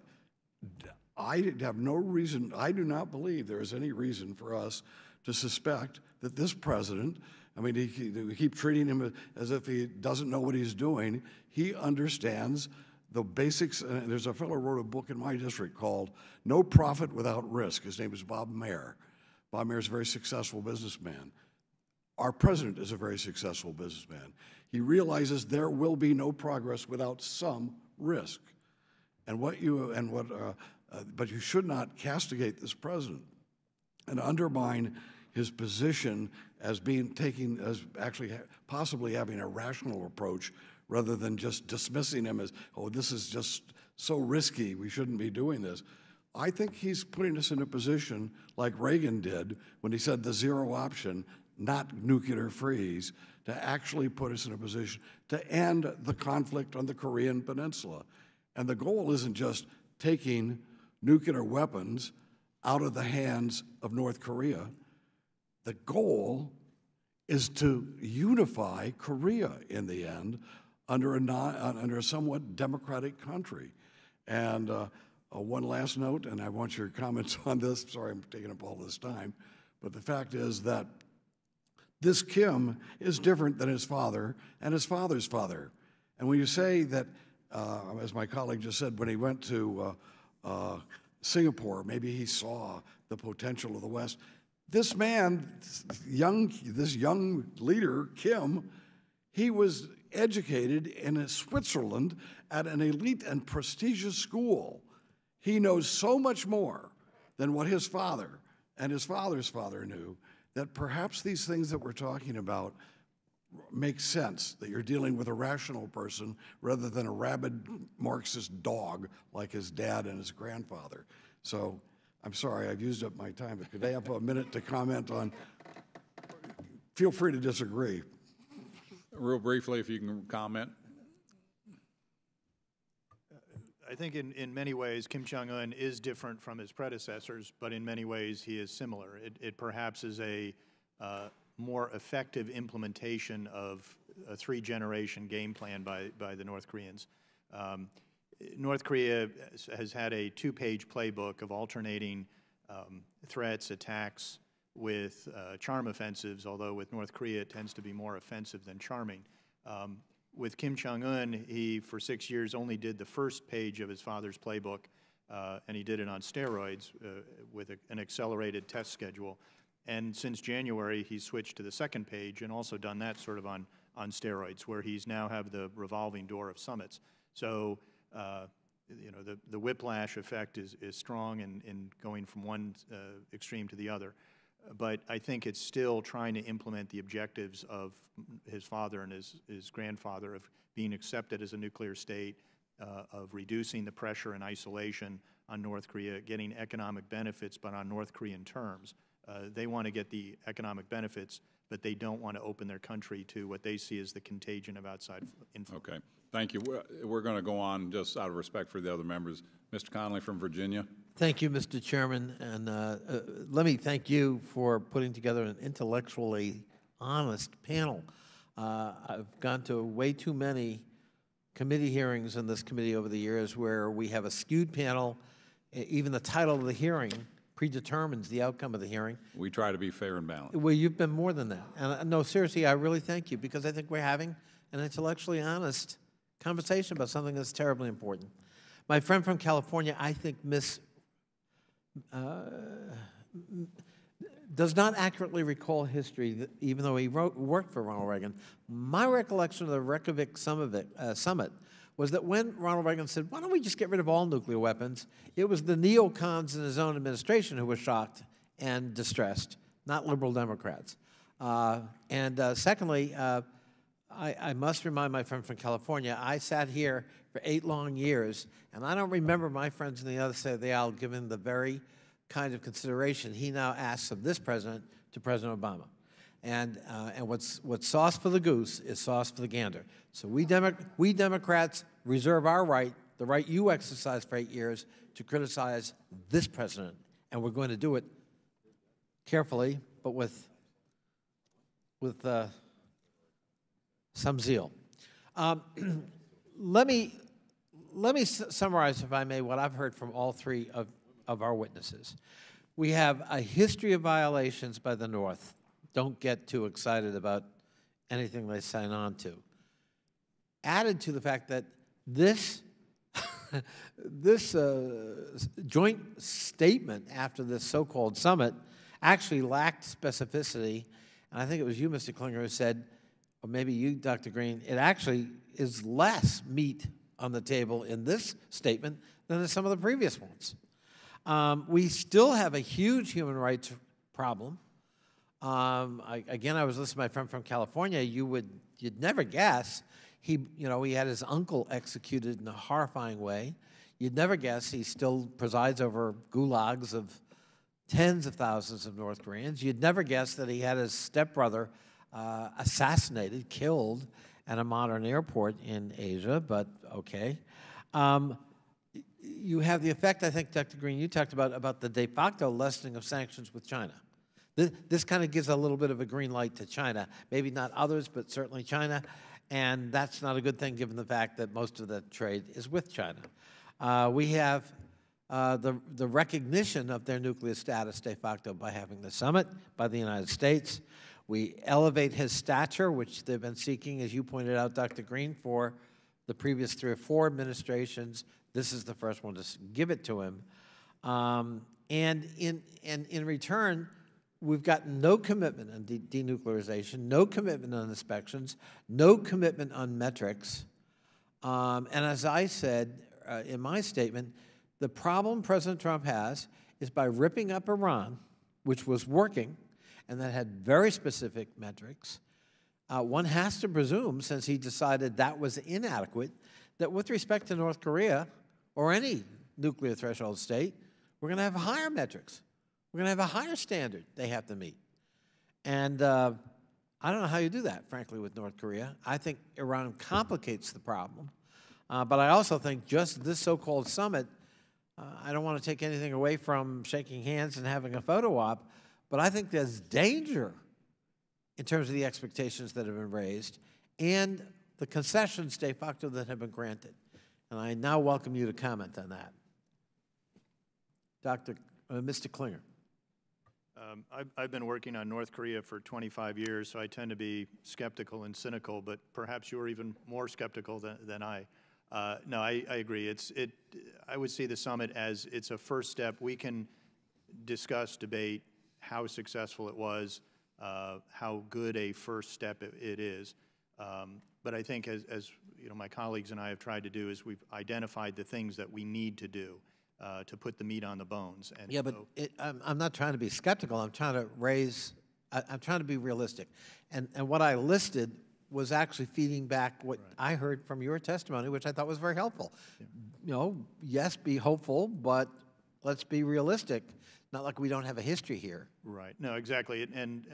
I have no reason, I do not believe there is any reason for us to suspect that this president, I mean, we keep treating him as if he doesn't know what he's doing. He understands the basics. And there's a fellow who wrote a book in my district called No Profit Without Risk. His name is Bob Mayer. Bob Mayer is a very successful businessman. Our president is a very successful businessman. He realizes there will be no progress without some risk. But you should not castigate this president and undermine his position as actually possibly having a rational approach rather than just dismissing him as, oh, this is just so risky, we shouldn't be doing this. I think he's putting us in a position like Reagan did when he said the zero option, not nuclear freeze, to actually put us in a position to end the conflict on the Korean Peninsula. And the goal isn't just taking nuclear weapons out of the hands of North Korea. The goal is to unify Korea in the end under a somewhat democratic country. And one last note, and I want your comments on this. Sorry I'm taking up all this time, but the fact is that this Kim is different than his father and his father's father. And when you say that, as my colleague just said, when he went to Singapore, maybe he saw the potential of the West. This man, this young leader, Kim, he was educated in Switzerland at an elite and prestigious school. He knows so much more than what his father and his father's father knew, that perhaps these things that we're talking about make sense, that you're dealing with a rational person rather than a rabid Marxist dog like his dad and his grandfather. So I'm sorry, I've used up my time, but could I have a minute to comment on? Feel free to disagree. Real briefly, if you can comment. I think in many ways, Kim Jong-un is different from his predecessors, but in many ways he is similar. It perhaps is a more effective implementation of a three-generation game plan by the North Koreans. North Korea has had a two-page playbook of alternating threats, attacks with charm offensives, although with North Korea it tends to be more offensive than charming. With Kim Jong-un, he, for 6 years, only did the first page of his father's playbook, and he did it on steroids with an accelerated test schedule. And since January, he's switched to the second page and also done that sort of on steroids, where he's now have the revolving door of summits. So, you know, the whiplash effect is strong in going from one extreme to the other. But I think it's still trying to implement the objectives of his father and his grandfather of being accepted as a nuclear state, of reducing the pressure and isolation on North Korea, getting economic benefits, but on North Korean terms. They want to get the economic benefits, but they don't want to open their country to what they see as the contagion of outside influence. Okay, thank you. We're going to go on just out of respect for the other members. Mr. Connolly from Virginia. Thank you, Mr. Chairman, and let me thank you for putting together an intellectually honest panel. I've gone to way too many committee hearings in this committee over the years where we have a skewed panel. Even the title of the hearing predetermines the outcome of the hearing. We try to be fair and balanced. Well, you've been more than that. And no, seriously, I really thank you, because I think we're having an intellectually honest conversation about something that's terribly important. My friend from California, I think, does not accurately recall history, even though he worked for Ronald Reagan. My recollection of the Reykjavik summit was that when Ronald Reagan said, why don't we just get rid of all nuclear weapons, it was the neocons in his own administration who were shocked and distressed, not liberal Democrats. Secondly, I must remind my friend from California, I sat here for 8 long years, and I don't remember my friends on the other side of the aisle giving the very kind of consideration he now asks of this president to President Obama. And what's sauce for the goose is sauce for the gander. So we Democrats reserve our right, the right you exercised for 8 years, to criticize this president, and we're going to do it carefully, but with some zeal. Let me summarize, if I may, what I've heard from all three of our witnesses. We have a history of violations by the North. Don't get too excited about anything they sign on to. Added to the fact that this joint statement after this so-called summit actually lacked specificity, and I think it was you, Mr. Klinger, who said, or maybe you, Dr. Green, it actually is less meat on the table in this statement than in some of the previous ones. We still have a huge human rights problem. Again, I was listening to my friend from California. You'd never guess he had his uncle executed in a horrifying way. You'd never guess he still presides over gulags of tens of thousands of North Koreans. You'd never guess that he had his stepbrother assassinated, killed at a modern airport in Asia, but okay. You have the effect, I think, Dr. Green, you talked about the de facto lessening of sanctions with China. This kind of gives a little bit of a green light to China. Maybe not others, but certainly China. And that's not a good thing given the fact that most of the trade is with China. We have the recognition of their nuclear status de facto by having the summit by the United States. We elevate his stature, which they've been seeking, as you pointed out, Dr. Green, for the previous 3 or 4 administrations. This is the first one to give it to him. And in return, we've gotten no commitment on denuclearization, no commitment on inspections, no commitment on metrics. And as I said in my statement, the problem President Trump has is by ripping up Iran, which was working, and that had very specific metrics, one has to presume, since he decided that was inadequate, that with respect to North Korea or any nuclear threshold state, we're going to have higher metrics. We're going to have a higher standard they have to meet. And I don't know how you do that, frankly, with North Korea. I think Iran complicates the problem. But I also think just this so-called summit, I don't want to take anything away from shaking hands and having a photo op, but I think there's danger in terms of the expectations that have been raised and the concessions de facto that have been granted. And I now welcome you to comment on that. Mr. Klinger. I've been working on North Korea for 25 years, so I tend to be skeptical and cynical, but perhaps you're even more skeptical than I. No, I agree. I would see the summit as it's a first step. We can discuss, debate how successful it was, how good a first step it is. But I think as you know, my colleagues and I have tried to do is we've identified the things that we need to do to put the meat on the bones. And yeah, but I'm not trying to be skeptical. I'm trying to be realistic. And what I listed was actually feeding back what I heard from your testimony, which I thought was very helpful. Yeah. You know, yes, be hopeful, but let's be realistic. Not like we don't have a history here. Right. No, exactly. And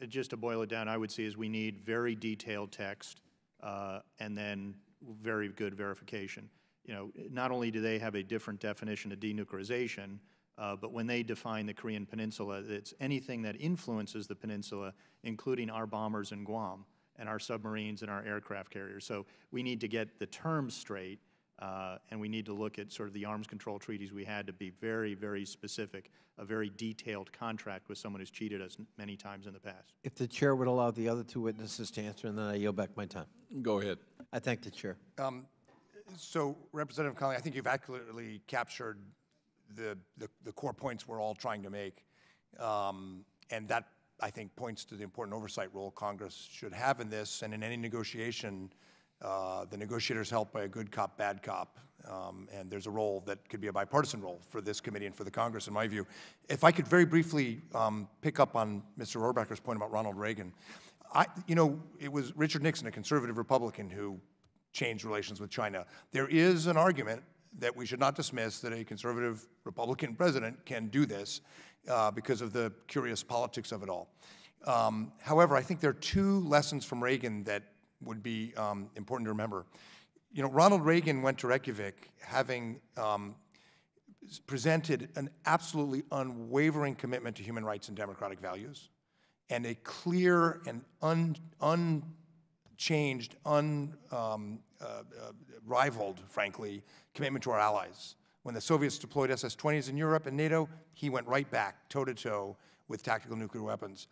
just to boil it down, I would say is we need very detailed text and then very good verification. You know, not only do they have a different definition of denuclearization, but when they define the Korean Peninsula, it's anything that influences the peninsula, including our bombers in Guam and our submarines and our aircraft carriers. So we need to get the terms straight, and we need to look at sort of the arms control treaties we had to be very, very specific, a very detailed contract with someone who's cheated us many times in the past. If the chair would allow the other 2 witnesses to answer, and then I yield back my time. Go ahead. I thank the chair. So, Representative Connolly, I think you've accurately captured the core points we're all trying to make. And that, I think, points to the important oversight role Congress should have in this. And in any negotiation, the negotiator's helped by a good cop, bad cop. And there's a role that could be a bipartisan role for this committee and for the Congress, in my view. If I could very briefly pick up on Mr. Rohrbacher's point about Ronald Reagan. You know, it was Richard Nixon, a conservative Republican, who changed relations with China. There is an argument that we should not dismiss that a conservative Republican president can do this because of the curious politics of it all. However, I think there are 2 lessons from Reagan that would be important to remember. You know, Ronald Reagan went to Reykjavik having presented an absolutely unwavering commitment to human rights and democratic values, and a clear and unchanged, unrivaled, frankly, commitment to our allies. When the Soviets deployed SS-20s in Europe and NATO, he went right back, toe-to-toe, with tactical nuclear weapons.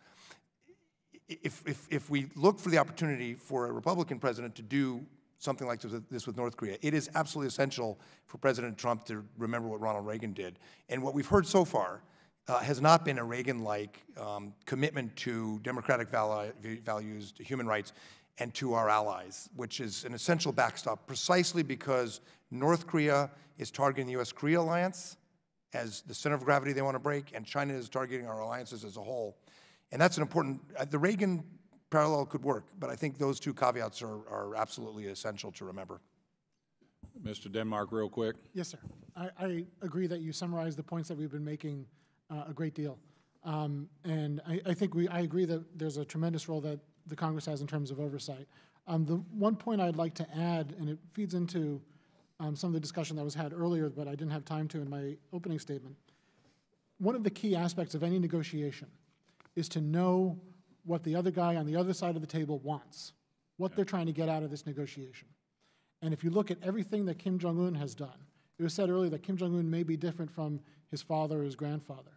If we look for the opportunity for a Republican president to do something like this with North Korea, it is absolutely essential for President Trump to remember what Ronald Reagan did. And what we've heard so far has not been a Reagan-like commitment to democratic values, to human rights, and to our allies, which is an essential backstop precisely because North Korea is targeting the U.S.-Korea alliance as the center of gravity they want to break, and China is targeting our alliances as a whole. And that's an important, the Reagan parallel could work, but I think those two caveats are absolutely essential to remember. Mr. Denmark, real quick. Yes, sir. I agree that you summarized the points that we've been making a great deal. And I think I agree that there's a tremendous role that the Congress has in terms of oversight. The one point I'd like to add, and it feeds into some of the discussion that was had earlier, but I didn't have time to in my opening statement. One of the key aspects of any negotiation is to know what the other guy on the other side of the table wants, what they're trying to get out of this negotiation. And if you look at everything that Kim Jong-un has done, it was said earlier that Kim Jong-un may be different from his father or his grandfather.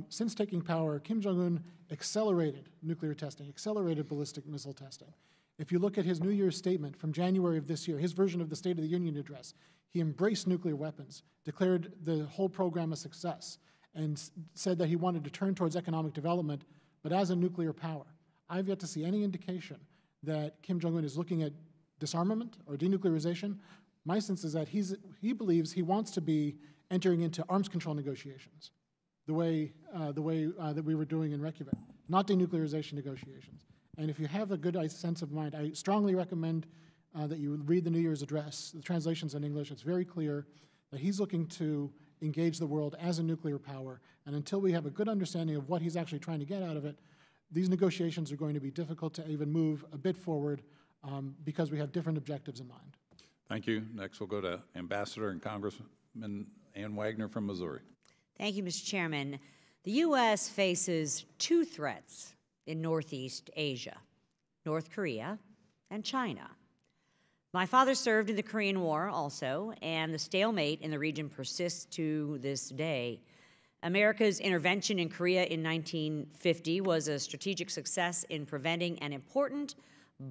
Since taking power, Kim Jong-un accelerated nuclear testing, accelerated ballistic missile testing. If you look at his New Year's statement from January of this year, his version of the State of the Union address, he embraced nuclear weapons, declared the whole program a success, and said that he wanted to turn towards economic development, but as a nuclear power. I've yet to see any indication that Kim Jong-un is looking at disarmament or denuclearization. My sense is that he believes he wants to be entering into arms control negotiations, the way that we were doing in Reykjavik, not denuclearization negotiations. And if you have a good sense of mind, I strongly recommend that you read the New Year's address. The translation's in English. It's very clear that he's looking to engage the world as a nuclear power. And until we have a good understanding of what he's actually trying to get out of it, these negotiations are going to be difficult to even move a bit forward because we have different objectives in mind. Thank you. Next, we'll go to Ambassador and Congressman Ann Wagner from Missouri. Thank you, Mr. Chairman. The U.S. faces two threats in Northeast Asia, North Korea and China. My father served in the Korean War also, and the stalemate in the region persists to this day. America's intervention in Korea in 1950 was a strategic success in preventing an important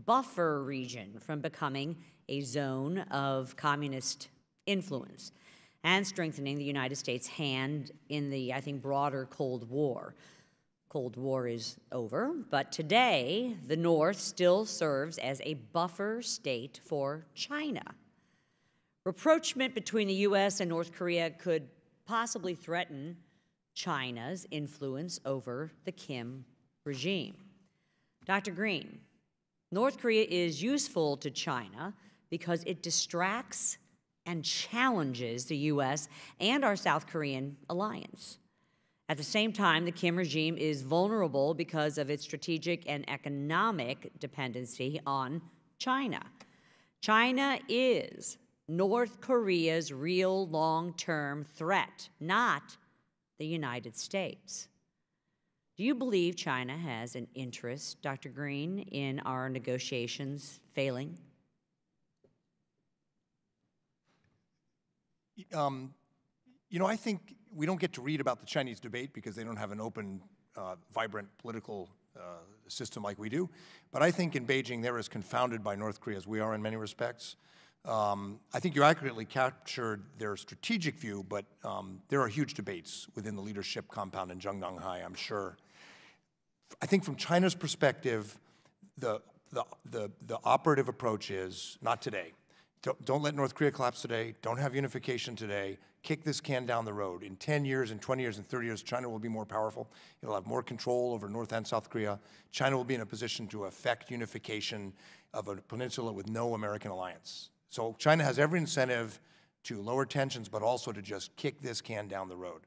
buffer region from becoming a zone of communist influence and strengthening the United States' hand in the, I think, broader Cold War. Cold War is over, but today the North still serves as a buffer state for China. Rapprochement between the U.S. and North Korea could possibly threaten China's influence over the Kim regime. Dr. Green, North Korea is useful to China because it distracts and challenges the U.S. and our South Korean alliance. At the same time, the Kim regime is vulnerable because of its strategic and economic dependency on China. China is North Korea's real long-term threat, not the United States. Do you believe China has an interest, Dr. Green, in our negotiations failing? You know, I think we don't get to read about the Chinese debate because they don't have an open, vibrant political system like we do. But I think in Beijing, they're as confounded by North Korea as we are in many respects. I think you accurately captured their strategic view, but there are huge debates within the leadership compound in Zhongnanhai, I'm sure. I think from China's perspective, the operative approach is not today. Don't let North Korea collapse today. Don't have unification today. Kick this can down the road. In 10 years, in 20 years, in 30 years, China will be more powerful. It'll have more control over North and South Korea. China will be in a position to affect unification of a peninsula with no American alliance. So China has every incentive to lower tensions, but also to just kick this can down the road.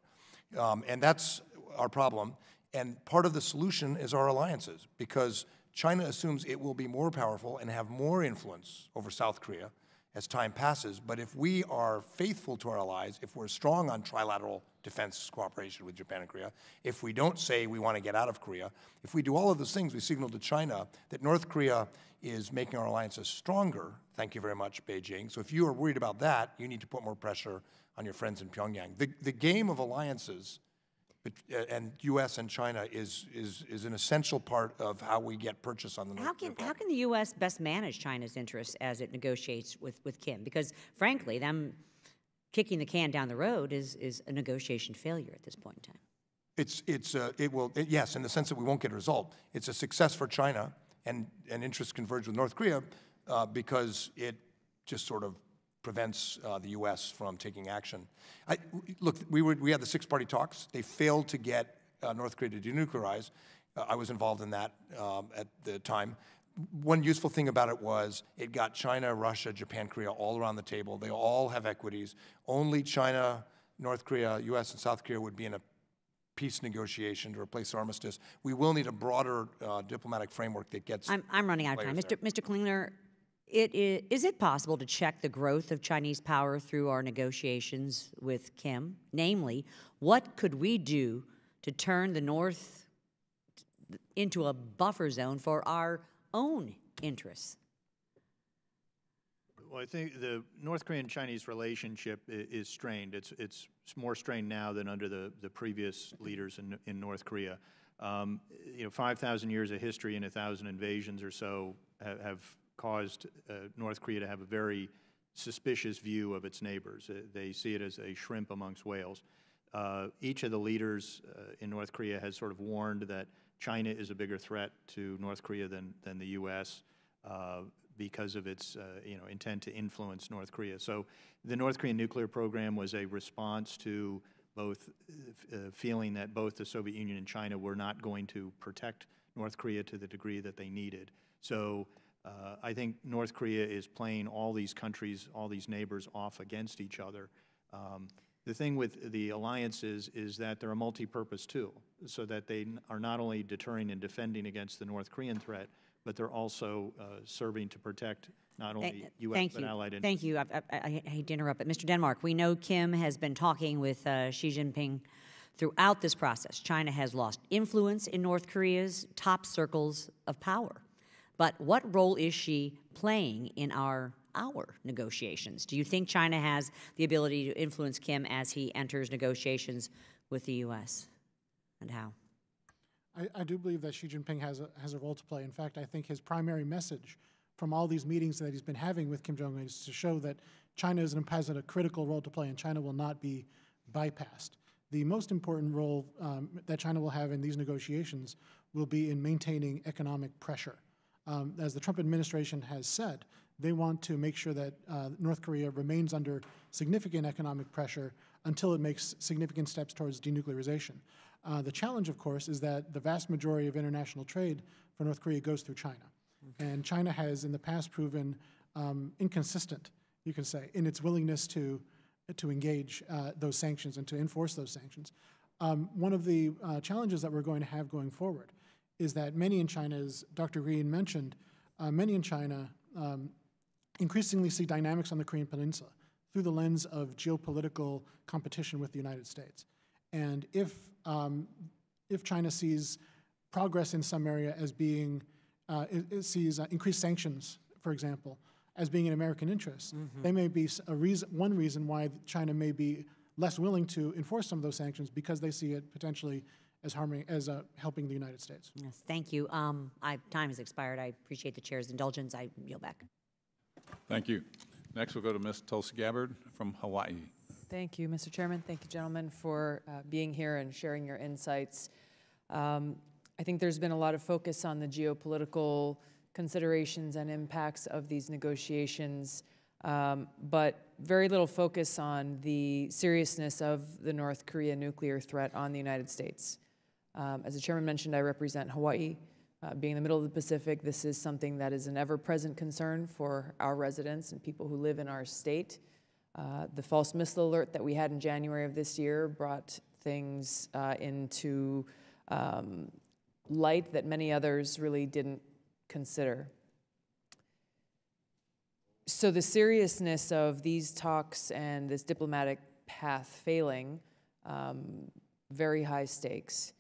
And that's our problem. And part of the solution is our alliances, because China assumes it will be more powerful and have more influence over South Korea as time passes. But if we are faithful to our allies, if we're strong on trilateral defense cooperation with Japan and Korea, if we don't say we want to get out of Korea, if we do all of those things, we signal to China that North Korea is making our alliances stronger. Thank you very much, Beijing. So if you are worried about that, you need to put more pressure on your friends in Pyongyang. The game of alliances and U.S. and China is an essential part of how we get purchase on the North Korea problem. How can the U.S. best manage China's interests as it negotiates with Kim? Because frankly, them kicking the can down the road is a negotiation failure at this point in time. Yes, in the sense that we won't get a result. It's a success for China, and interests converge with North Korea because it just sort of prevents the U.S. from taking action. Look, we had the six-party talks. They failed to get North Korea to denuclearize. I was involved in that at the time. One useful thing about it was it got China, Russia, Japan, Korea all around the table. They all have equities. Only China, North Korea, U.S., and South Korea would be in a peace negotiation to replace armistice. We will need a broader diplomatic framework that gets. I'm running out of time, Mr. Klingler. Is it possible to check the growth of Chinese power through our negotiations with Kim? Namely, what could we do to turn the North into a buffer zone for our own interests? Well, I think the North Korean-Chinese relationship is strained. It's more strained now than under the previous leaders in North Korea. 5,000 years of history and 1,000 invasions or so have caused North Korea to have a very suspicious view of its neighbors. They see it as a shrimp amongst whales. Each of the leaders in North Korea has sort of warned that China is a bigger threat to North Korea than the U.S. Because of its intent to influence North Korea. So the North Korean nuclear program was a response to both feeling that both the Soviet Union and China were not going to protect North Korea to the degree that they needed. So I think North Korea is playing all these countries, all these neighbors off against each other. The thing with the alliances is that they're a multi-purpose tool, so that they are not only deterring and defending against the North Korean threat, but they're also serving to protect not only U.S. but allied interests. Thank you. I hate to interrupt, but Mr. Denmark, we know Kim has been talking with Xi Jinping throughout this process. China has lost influence in North Korea's top circles of power. But what role is she playing in our negotiations? Do you think China has the ability to influence Kim as he enters negotiations with the U.S.? And how? I do believe that Xi Jinping has a role to play. In fact, I think his primary message from all these meetings that he's been having with Kim Jong-un is to show that China has a critical role to play, and China will not be bypassed. The most important role that China will have in these negotiations will be in maintaining economic pressure. As the Trump administration has said, they want to make sure that North Korea remains under significant economic pressure until it makes significant steps towards denuclearization. The challenge, of course, is that the vast majority of international trade for North Korea goes through China. And China has in the past proven inconsistent, you can say, in its willingness to engage those sanctions and to enforce those sanctions. One of the challenges that we're going to have going forward is that many in China, as Dr. Green mentioned, many in China increasingly see dynamics on the Korean Peninsula through the lens of geopolitical competition with the United States. And if China sees progress in some area as being, it sees increased sanctions, for example, as being in American interest, they may be one reason why China may be less willing to enforce some of those sanctions because they see it potentially as helping the United States. Yes, thank you. Time has expired. I appreciate the chair's indulgence. I yield back. Thank you. Next, we'll go to Ms. Tulsi Gabbard from Hawaii. Thank you, Mr. Chairman. Thank you, gentlemen, for being here and sharing your insights. I think there's been a lot of focus on the geopolitical considerations and impacts of these negotiations, but very little focus on the seriousness of the North Korea nuclear threat on the United States. As the chairman mentioned, I represent Hawaii. Being in the middle of the Pacific, this is something that is an ever-present concern for our residents and people who live in our state. The false missile alert that we had in January of this year brought things into light that many others really didn't consider. So the seriousness of these talks and this diplomatic path failing, very high stakes,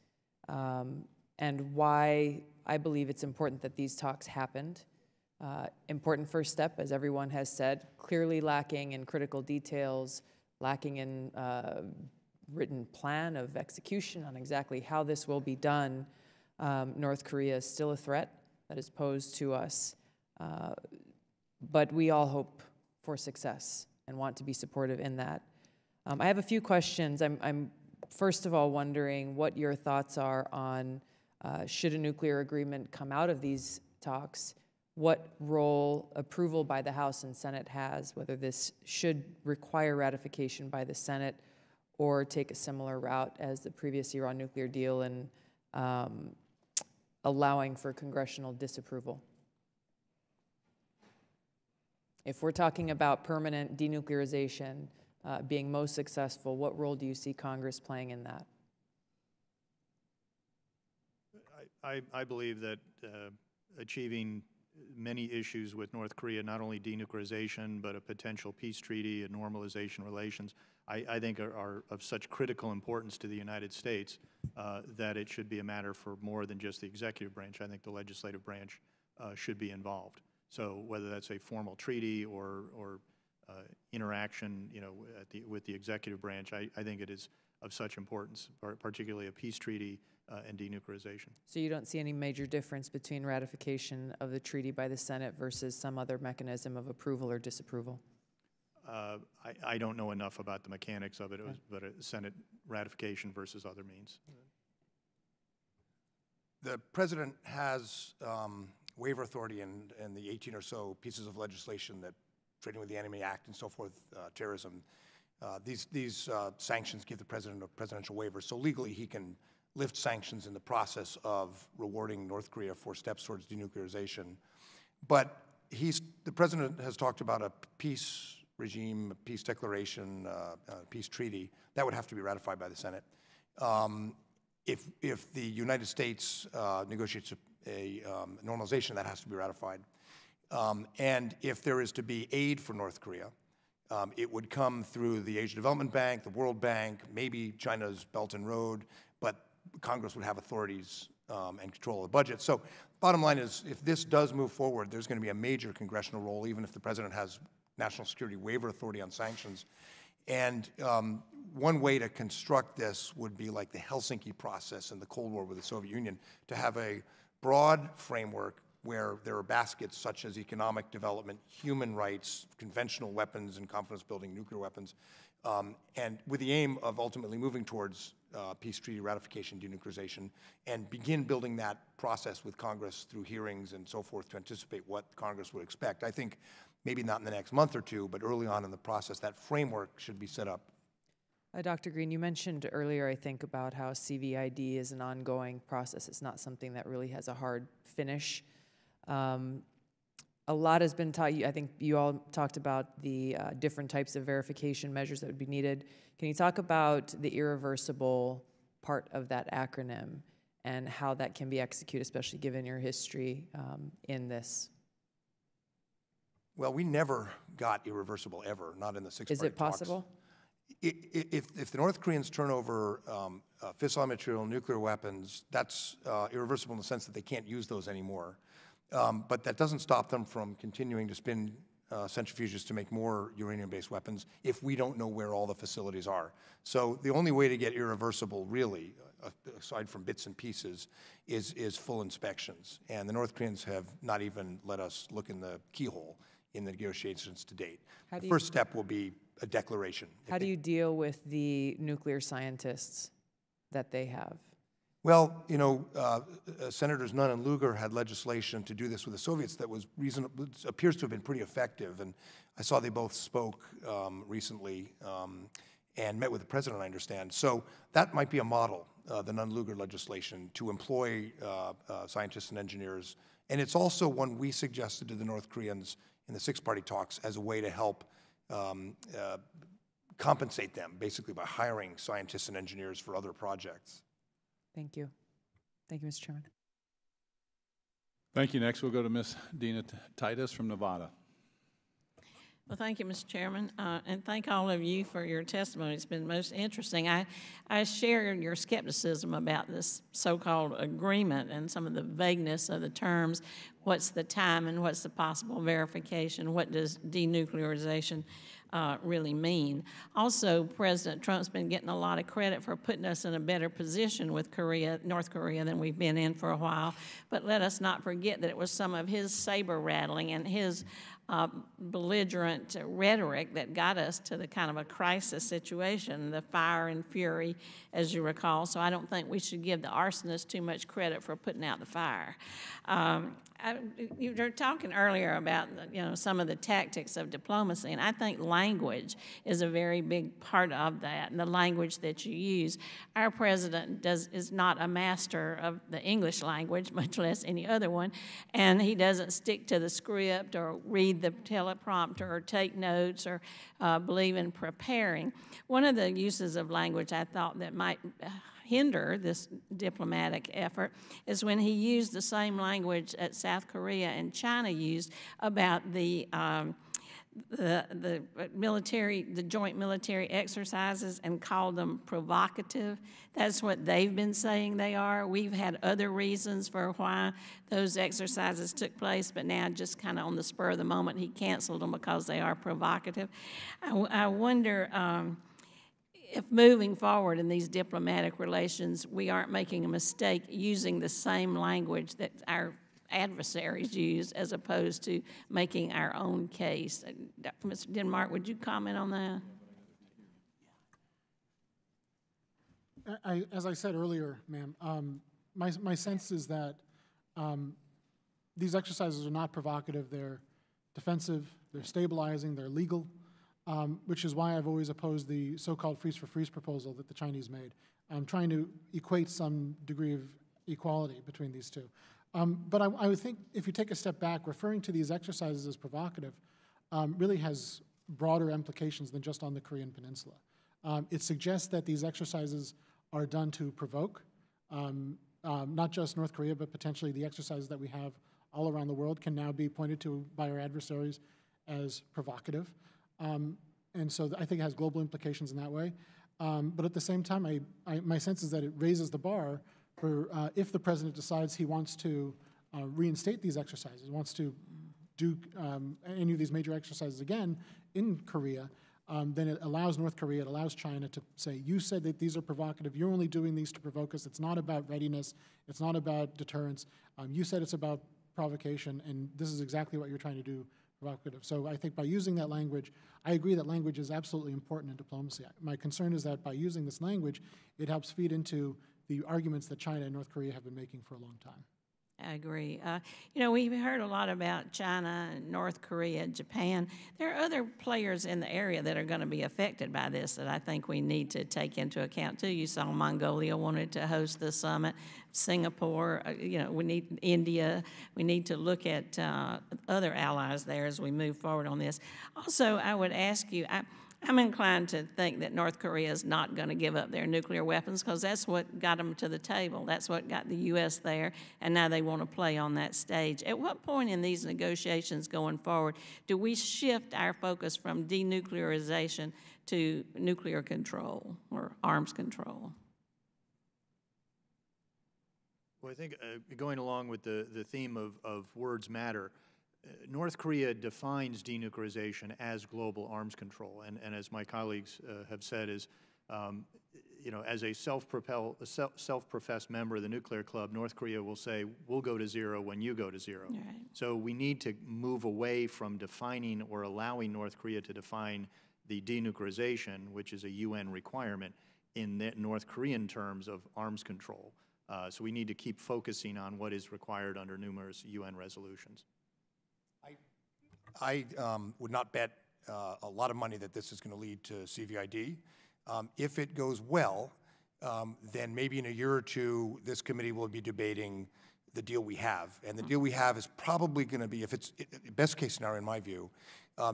and why I believe it's important that these talks happened. Important first step, as everyone has said, clearly lacking in critical details, lacking in written plan of execution on exactly how this will be done. North Korea is still a threat that is posed to us, but we all hope for success and want to be supportive in that. I have a few questions. I'm first of all wondering what your thoughts are on should a nuclear agreement come out of these talks, what role approval by the House and Senate has, whether this should require ratification by the Senate or take a similar route as the previous Iran nuclear deal in allowing for congressional disapproval. If we're talking about permanent denuclearization being most successful, what role do you see Congress playing in that? I believe that achieving many issues with North Korea, not only denuclearization, but a potential peace treaty and normalization relations, I think are of such critical importance to the United States that it should be a matter for more than just the executive branch. I think the legislative branch should be involved. So whether that's a formal treaty or interaction, with the executive branch, I think it is of such importance, particularly a peace treaty and denuclearization. So you don't see any major difference between ratification of the treaty by the Senate versus some other mechanism of approval or disapproval? I don't know enough about the mechanics of it, but a Senate ratification versus other means. The President has waiver authority in the 18 or so pieces of legislation that Trading with the Enemy Act and so forth, terrorism. These sanctions give the President a presidential waiver, so legally he can lift sanctions in the process of rewarding North Korea for steps towards denuclearization. But the President has talked about a peace regime, a peace declaration, a peace treaty. That would have to be ratified by the Senate. If the United States negotiates a normalization, that has to be ratified. And if there is to be aid for North Korea, it would come through the Asian Development Bank, the World Bank, maybe China's Belt and Road, but Congress would have authorities and control of the budget. So bottom line is, if this does move forward, there's going to be a major congressional role, even if the President has national security waiver authority on sanctions. And one way to construct this would be like the Helsinki process in the Cold War with the Soviet Union, to have a broad framework where there are baskets such as economic development, human rights, conventional weapons and confidence building, nuclear weapons, and with the aim of ultimately moving towards peace treaty ratification, denuclearization, and begin building that process with Congress through hearings and so forth to anticipate what Congress would expect. I think maybe not in the next month or two, but early on in the process, that framework should be set up. Dr. Green, you mentioned earlier, I think, about how CVID is an ongoing process. It's not something that really has a hard finish. A lot has been taught. I think you all talked about the different types of verification measures that would be needed. Can you talk about the irreversible part of that acronym and how that can be executed, especially given your history in this? Well, we never got irreversible ever, not in the six-party talks. Is it possible? If the North Koreans turn over fissile material, nuclear weapons, that's irreversible in the sense that they can't use those anymore. But that doesn't stop them from continuing to spin centrifuges to make more uranium-based weapons if we don't know where all the facilities are. So the only way to get irreversible, really, aside from bits and pieces, is full inspections. And the North Koreans have not even let us look in the keyhole in the negotiations to date. The first step will be a declaration. How do you deal with the nuclear scientists that they have? Well, you know, Senators Nunn and Lugar had legislation to do this with the Soviets that was reasonable, appears to have been pretty effective. And I saw they both spoke recently and met with the president, I understand. So that might be a model, the Nunn-Lugar legislation, to employ scientists and engineers. And it's also one we suggested to the North Koreans in the six-party talks as a way to help compensate them, basically by hiring scientists and engineers for other projects. Thank you. Thank you, Mr. Chairman. Thank you. Next, we'll go to Ms. Dina Titus from Nevada. Well, thank you, Mr. Chairman, and thank all of you for your testimony. It's been most interesting. I share your skepticism about this so-called agreement and some of the vagueness of the terms. What's the time and what's the possible verification? What does denuclearization really mean? Also, President Trump's been getting a lot of credit for putting us in a better position with North Korea than we've been in for a while. But let us not forget that it was some of his saber rattling and his belligerent rhetoric that got us to the kind of a crisis situation, the fire and fury, as you recall. So I don't think we should give the arsonist too much credit for putting out the fire. You were talking earlier about some of the tactics of diplomacy, and I think language is a very big part of that, and the language that you use. Our president is not a master of the English language, much less any other one, and he doesn't stick to the script or read the teleprompter or take notes or believe in preparing. One of the uses of language I thought that might hinder this diplomatic effort is when he used the same language that South Korea and China used about the joint military exercises and called them provocative. That's what they've been saying they are. We've had other reasons for why those exercises took place, but now just kind of on the spur of the moment he canceled them because they are provocative. I wonder if moving forward in these diplomatic relations, we aren't making a mistake using the same language that our adversaries use as opposed to making our own case. Mr. Denmark, would you comment on that? As I said earlier, ma'am, my sense is that these exercises are not provocative. They're defensive, they're stabilizing, they're legal, which is why I've always opposed the so-called freeze-for-freeze proposal that the Chinese made. I'm trying to equate some degree of equality between these two. But I would think if you take a step back, referring to these exercises as provocative really has broader implications than just on the Korean Peninsula. It suggests that these exercises are done to provoke not just North Korea, but potentially the exercises that we have all around the world can now be pointed to by our adversaries as provocative. And so I think it has global implications in that way. But at the same time, my sense is that it raises the bar for if the president decides he wants to reinstate these exercises, wants to do any of these major exercises again in Korea, then it allows North Korea, it allows China to say, you said that these are provocative, you're only doing these to provoke us, it's not about readiness, it's not about deterrence, you said it's about provocation, and this is exactly what you're trying to do, provocative. So I think by using that language, I agree that language is absolutely important in diplomacy. My concern is that by using this language, it helps feed into the arguments that China and North Korea have been making for a long time. I agree. We've heard a lot about China, North Korea, Japan. There are other players in the area that are going to be affected by this that I think we need to take into account too. You saw Mongolia wanted to host the summit, Singapore, we need India. We need to look at other allies there as we move forward on this. Also, I would ask you, I'm inclined to think that North Korea is not going to give up their nuclear weapons because that's what got them to the table. That's what got the U.S. there, and now they want to play on that stage. At what point in these negotiations going forward do we shift our focus from denuclearization to nuclear control or arms control? Well, I think going along with the theme of words matter, North Korea defines denuclearization as global arms control, and as my colleagues have said, is as a self-professed member of the nuclear club, North Korea will say, "We'll go to zero when you go to zero." Right. So we need to move away from defining or allowing North Korea to define the denuclearization, which is a UN requirement, in the North Korean terms of arms control. So we need to keep focusing on what is required under numerous UN resolutions. I would not bet a lot of money that this is going to lead to CVID. If it goes well, then maybe in a year or two, this committee will be debating the deal we have. And the deal we have is probably going to be, if it's best case scenario in my view,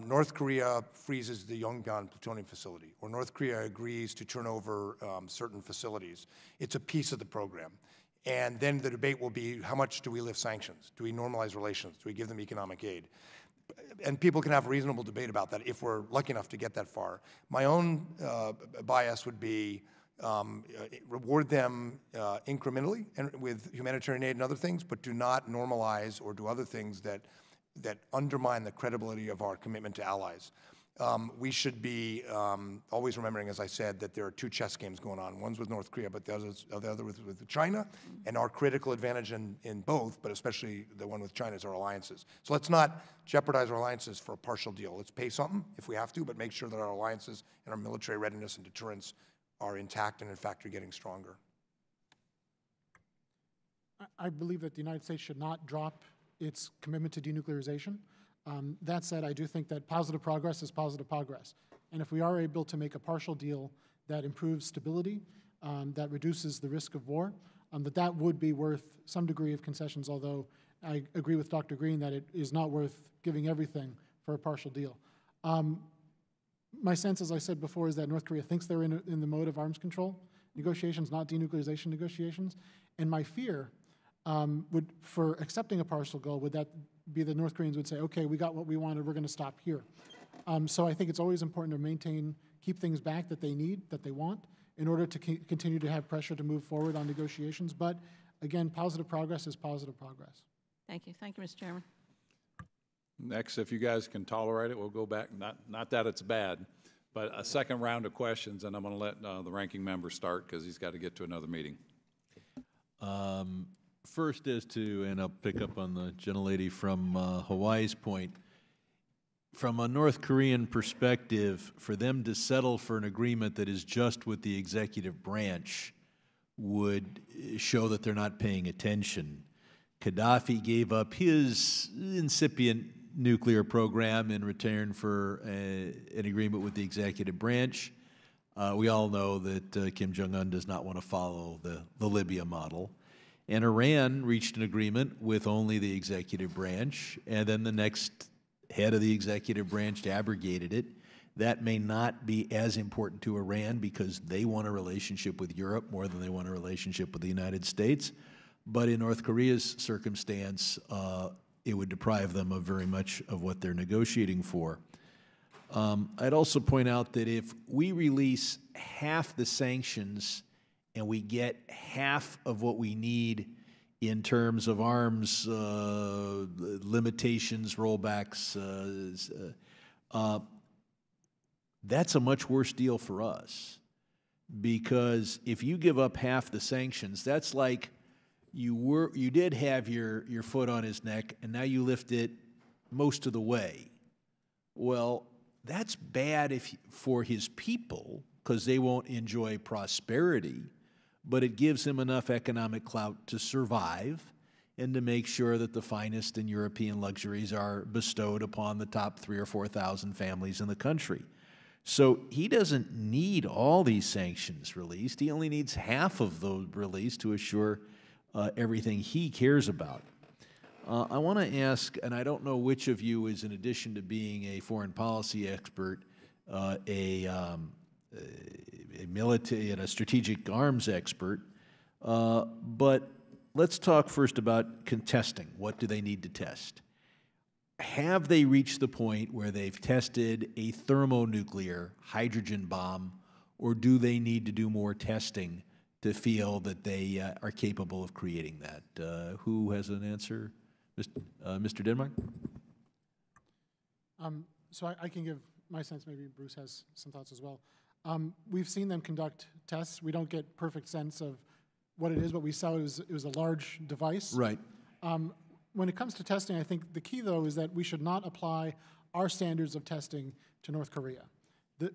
North Korea freezes the Yongan plutonium facility, or North Korea agrees to turn over certain facilities. It's a piece of the program. And then the debate will be, how much do we lift sanctions? Do we normalize relations? Do we give them economic aid? and people can have a reasonable debate about that if we're lucky enough to get that far. My own bias would be reward them incrementally and with humanitarian aid and other things, but do not normalize or do other things that undermine the credibility of our commitment to allies. We should be always remembering, as I said, that there are two chess games going on. One's with North Korea, but the other with China. And our critical advantage in both, but especially the one with China, is our alliances. So let's not jeopardize our alliances for a partial deal. Let's pay something if we have to, but make sure that our alliances and our military readiness and deterrence are intact and, in fact, are getting stronger. I believe that the United States should not drop its commitment to denuclearization. That said, I do think that positive progress is positive progress. And if we are able to make a partial deal that improves stability, that reduces the risk of war, that would be worth some degree of concessions, although I agree with Dr. Green that it is not worth giving everything for a partial deal. My sense, as I said before, is that North Korea thinks they're in the mode of arms control negotiations, not denuclearization negotiations. And my fear for accepting a partial goal would that be the North Koreans would say, okay, we got what we wanted, we're going to stop here. So I think it's always important to keep things back that they need, that they want, in order to continue to have pressure to move forward on negotiations. But again, positive progress is positive progress. Thank you. Thank you, Mr. Chairman. Next, if you guys can tolerate it, we'll go back, not that it's bad, but a second round of questions, and I'm going to let the ranking member start because he's got to get to another meeting. First is and I'll pick up on the gentlelady from Hawaii's point, from a North Korean perspective, for them to settle for an agreement that is just with the executive branch would show that they're not paying attention. Gaddafi gave up his incipient nuclear program in return for an agreement with the executive branch. We all know that Kim Jong-un does not want to follow the Libya model. And Iran reached an agreement with only the executive branch, and then the next head of the executive branch abrogated it. That may not be as important to Iran because they want a relationship with Europe more than they want a relationship with the United States. But in North Korea's circumstance, it would deprive them of very much of what they're negotiating for. I'd also point out that if we release half the sanctions and we get half of what we need in terms of arms limitations, rollbacks, that's a much worse deal for us. Because if you give up half the sanctions, that's like you did have your foot on his neck, and now you lift it most of the way. Well, that's bad for his people, because they won't enjoy prosperity, but it gives him enough economic clout to survive and to make sure that the finest in European luxuries are bestowed upon the top 3,000 or 4,000 families in the country. So he doesn't need all these sanctions released. He only needs half of those released to assure everything he cares about. I want to ask, and I don't know which of you is, in addition to being a foreign policy expert, a military and a strategic arms expert, but let's talk first about contesting. What do they need to test? Have they reached the point where they've tested a thermonuclear hydrogen bomb, or do they need to do more testing to feel that they are capable of creating that? Who has an answer? Mr. Denmark? So I can give my sense. Maybe Bruce has some thoughts as well. We've seen them conduct tests. We don't get perfect sense of what it is, but we saw it was a large device. Right. When it comes to testing, I think the key, though, is that we should not apply our standards of testing to North Korea.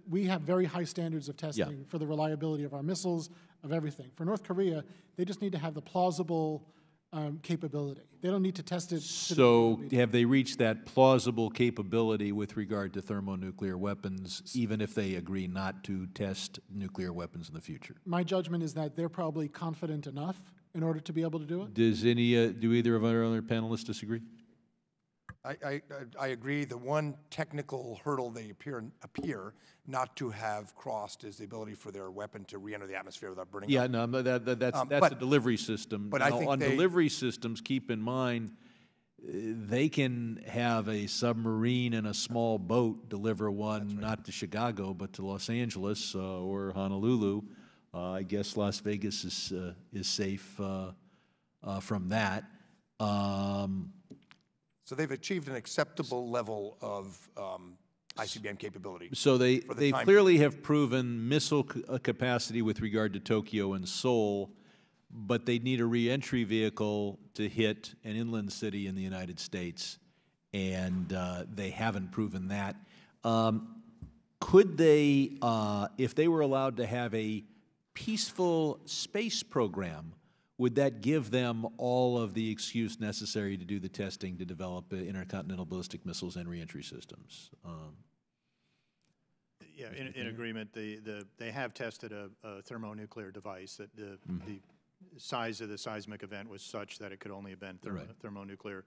We have very high standards of testing for the reliability of our missiles, of everything. For North Korea, they just need to have the plausible capability. They don't need to test it. So have they reached that plausible capability with regard to thermonuclear weapons, even if they agree not to test nuclear weapons in the future? My judgment is that they're probably confident enough in order to be able to do it. Does do either of our other panelists disagree? I agree. The one technical hurdle they appear not to have crossed is the ability for their weapon to re-enter the atmosphere without burning up. Yeah, no, that's a delivery system. But now, I think on delivery systems, keep in mind, they can have a submarine and a small boat deliver one, not to Chicago, but to Los Angeles or Honolulu. I guess Las Vegas is safe from that. So they've achieved an acceptable level of ICBM capability. So they clearly have proven missile capacity with regard to Tokyo and Seoul, but they need a reentry vehicle to hit an inland city in the United States, and they haven't proven that. Could they, if they were allowed to have a peaceful space program, would that give them all of the excuse necessary to do the testing to develop intercontinental ballistic missiles and reentry systems? Yeah, in agreement. They have tested a thermonuclear device that the size of the seismic event was such that it could only have been thermonuclear.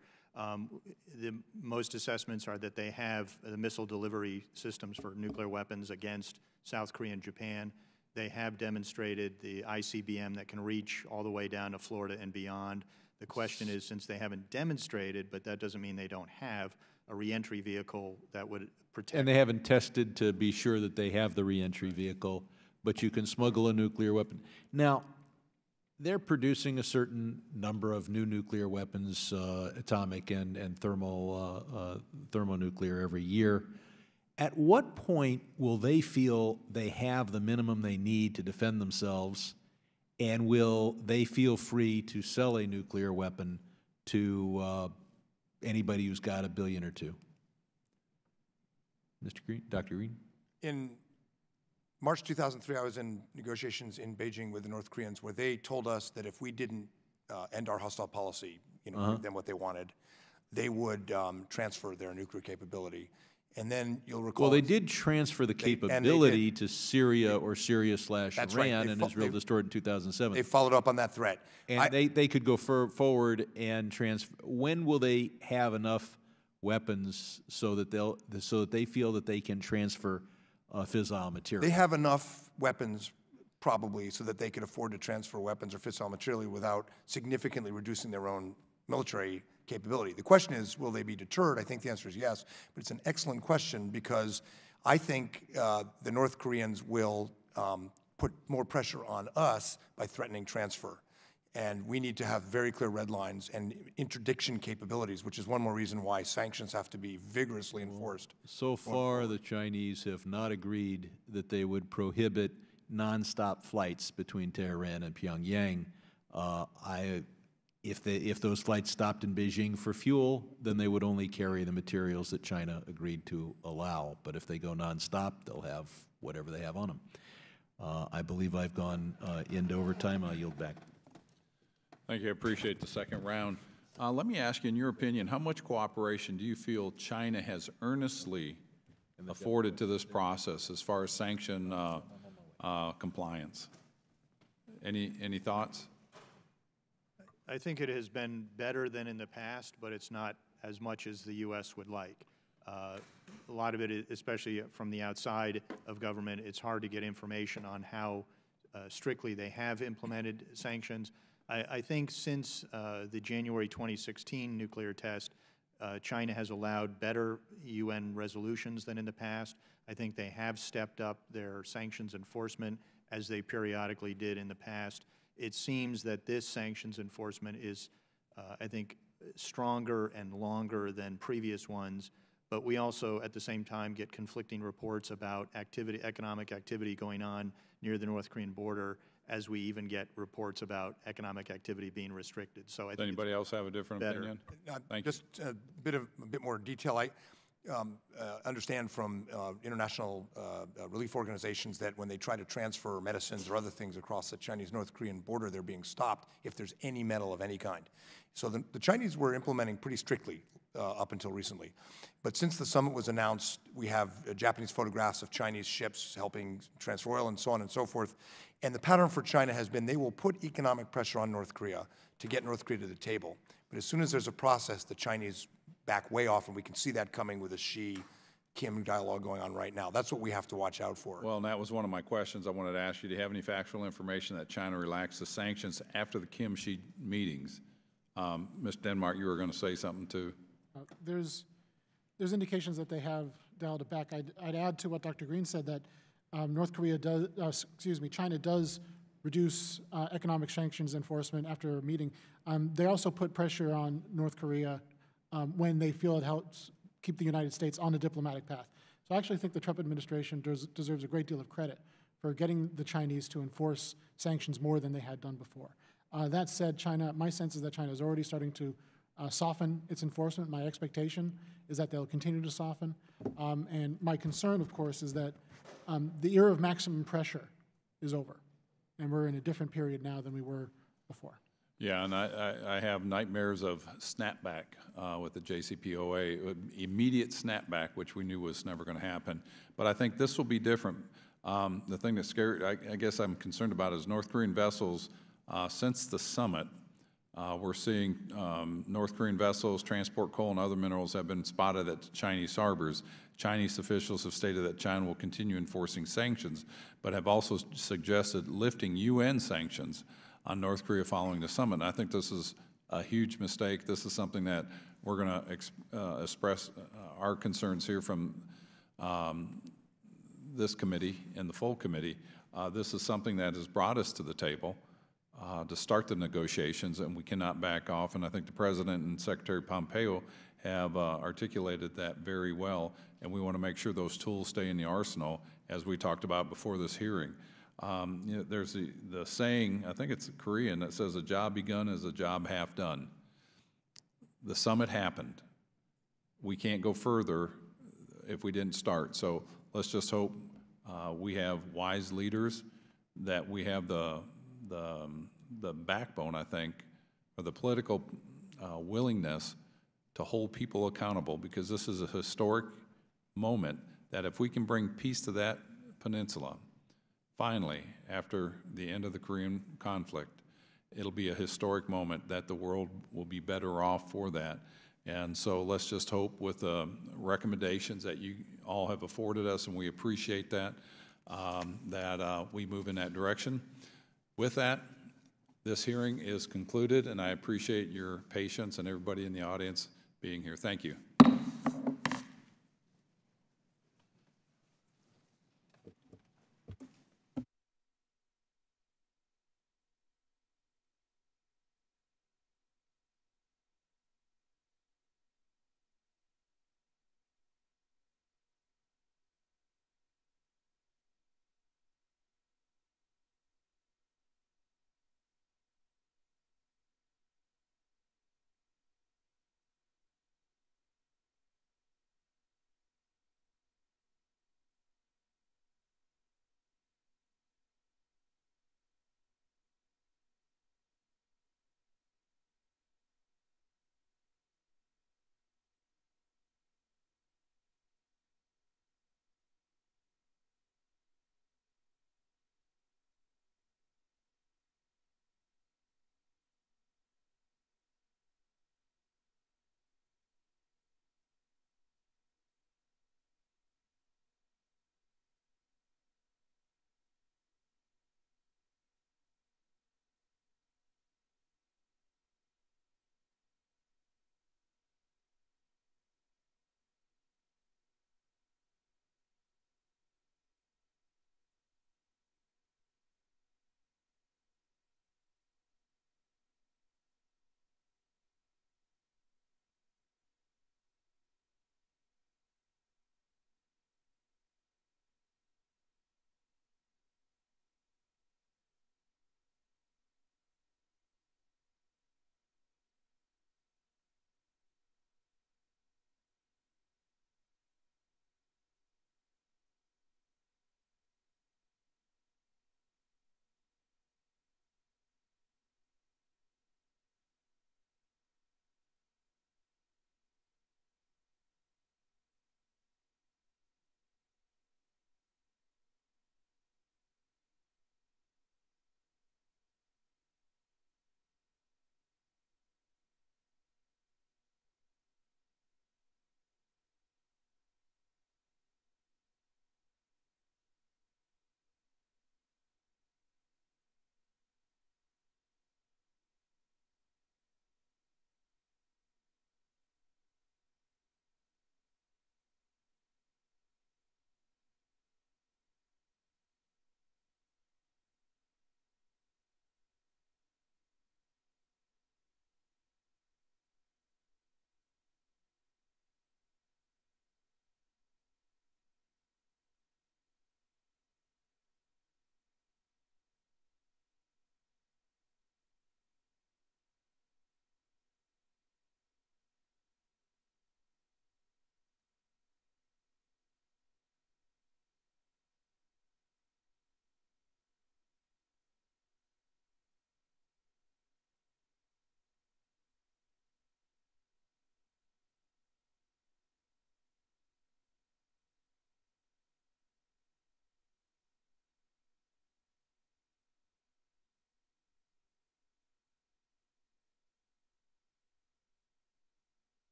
Most assessments are that they have the missile delivery systems for nuclear weapons against South Korea and Japan. They have demonstrated the ICBM that can reach all the way down to Florida and beyond. The question is, since they haven't demonstrated, but that doesn't mean they don't have a reentry vehicle that would protect. And they haven't tested to be sure that they have the reentry vehicle, but you can smuggle a nuclear weapon. Now, they're producing a certain number of new nuclear weapons, atomic and thermonuclear every year. At what point will they feel they have the minimum they need to defend themselves, and will they feel free to sell a nuclear weapon to anybody who's got $1 billion or $2 billion? Mr. Green, Dr. Green? In March 2003, I was in negotiations in Beijing with the North Koreans where they told us that if we didn't end our hostile policy, give them what they wanted, they would transfer their nuclear capability. And then you'll recall— Well, they did transfer the capability to Syria or Syria/Iran, and Israel destroyed in 2007. They followed up on that threat. And they could go forward and transfer. When will they have enough weapons so that they feel that they can transfer fissile material? They have enough weapons, probably, so that they could afford to transfer weapons or fissile material without significantly reducing their own military capability. The question is, will they be deterred? I think the answer is yes, but it's an excellent question because I think the North Koreans will put more pressure on us by threatening transfer. And we need to have very clear red lines and interdiction capabilities, which is one more reason why sanctions have to be vigorously enforced. So far, the Chinese have not agreed that they would prohibit nonstop flights between Tehran and Pyongyang. If those flights stopped in Beijing for fuel, then they would only carry the materials that China agreed to allow. But if they go nonstop, they'll have whatever they have on them. I believe I've gone into overtime. I'll yield back. Thank you. I appreciate the second round. Let me ask you, in your opinion, how much cooperation do you feel China has earnestly afforded to this process as far as sanction compliance? Any thoughts? I think it has been better than in the past, but it's not as much as the U.S. would like. A lot of it, especially from the outside of government, it's hard to get information on how strictly they have implemented sanctions. I think since the January 2016 nuclear test, China has allowed better UN resolutions than in the past. I think they have stepped up their sanctions enforcement as they periodically did in the past. It seems that this sanctions enforcement is, I think, stronger and longer than previous ones, but we also, at the same time, get conflicting reports about economic activity going on near the North Korean border, as we even get reports about economic activity being restricted. So I think does anybody else have a different opinion? Thank you. Just a bit more detail. I understand from international relief organizations that when they try to transfer medicines or other things across the Chinese-North Korean border, they're being stopped if there's any metal of any kind. So the Chinese were implementing pretty strictly up until recently. But since the summit was announced, we have Japanese photographs of Chinese ships helping transfer oil and so on and so forth. And the pattern for China has been they will put economic pressure on North Korea to get North Korea to the table. But as soon as there's a process, the Chinese back way off, and we can see that coming with the Xi-Kim dialogue going on right now. That's what we have to watch out for. Well, and that was one of my questions I wanted to ask you. Do you have any factual information that China relaxed the sanctions after the Kim-Xi meetings Ms. Denmark, you were going to say something too. There's indications that they have dialed it back. I'd add to what Dr. Green said that China does reduce economic sanctions enforcement after a meeting. They also put pressure on North Korea when they feel it helps keep the United States on the diplomatic path. So I actually think the Trump administration deserves a great deal of credit for getting the Chinese to enforce sanctions more than they had done before. That said, my sense is that China is already starting to soften its enforcement. My expectation is that they'll continue to soften. And my concern, of course, is that the era of maximum pressure is over. And we're in a different period now than we were before. Yeah, and I have nightmares of snapback with the JCPOA, immediate snapback, which we knew was never going to happen. But I think this will be different. The thing that's scary, I guess I'm concerned about is North Korean vessels. Since the summit, we're seeing North Korean vessels transport coal and other minerals have been spotted at Chinese harbors. Chinese officials have stated that China will continue enforcing sanctions, but have also suggested lifting UN sanctions on North Korea following the summit. And I think this is a huge mistake. This is something that we're going to express our concerns here from this committee and the full committee. This is something that has brought us to the table to start the negotiations, and we cannot back off. And I think the President and Secretary Pompeo have articulated that very well, and we want to make sure those tools stay in the arsenal, as we talked about before this hearing. You know, there's the saying, I think it's Korean, that says a job begun is a job half done. The summit happened. We can't go further if we didn't start. So let's just hope we have wise leaders, that we have the backbone, I think, or the political willingness to hold people accountable, because this is a historic moment that if we can bring peace to that peninsula, finally, after the end of the Korean conflict, it'll be a historic moment that the world will be better off for that. And so let's just hope, with the recommendations that you all have afforded us, and we appreciate that, that we move in that direction. With that, this hearing is concluded, and I appreciate your patience and everybody in the audience being here. Thank you.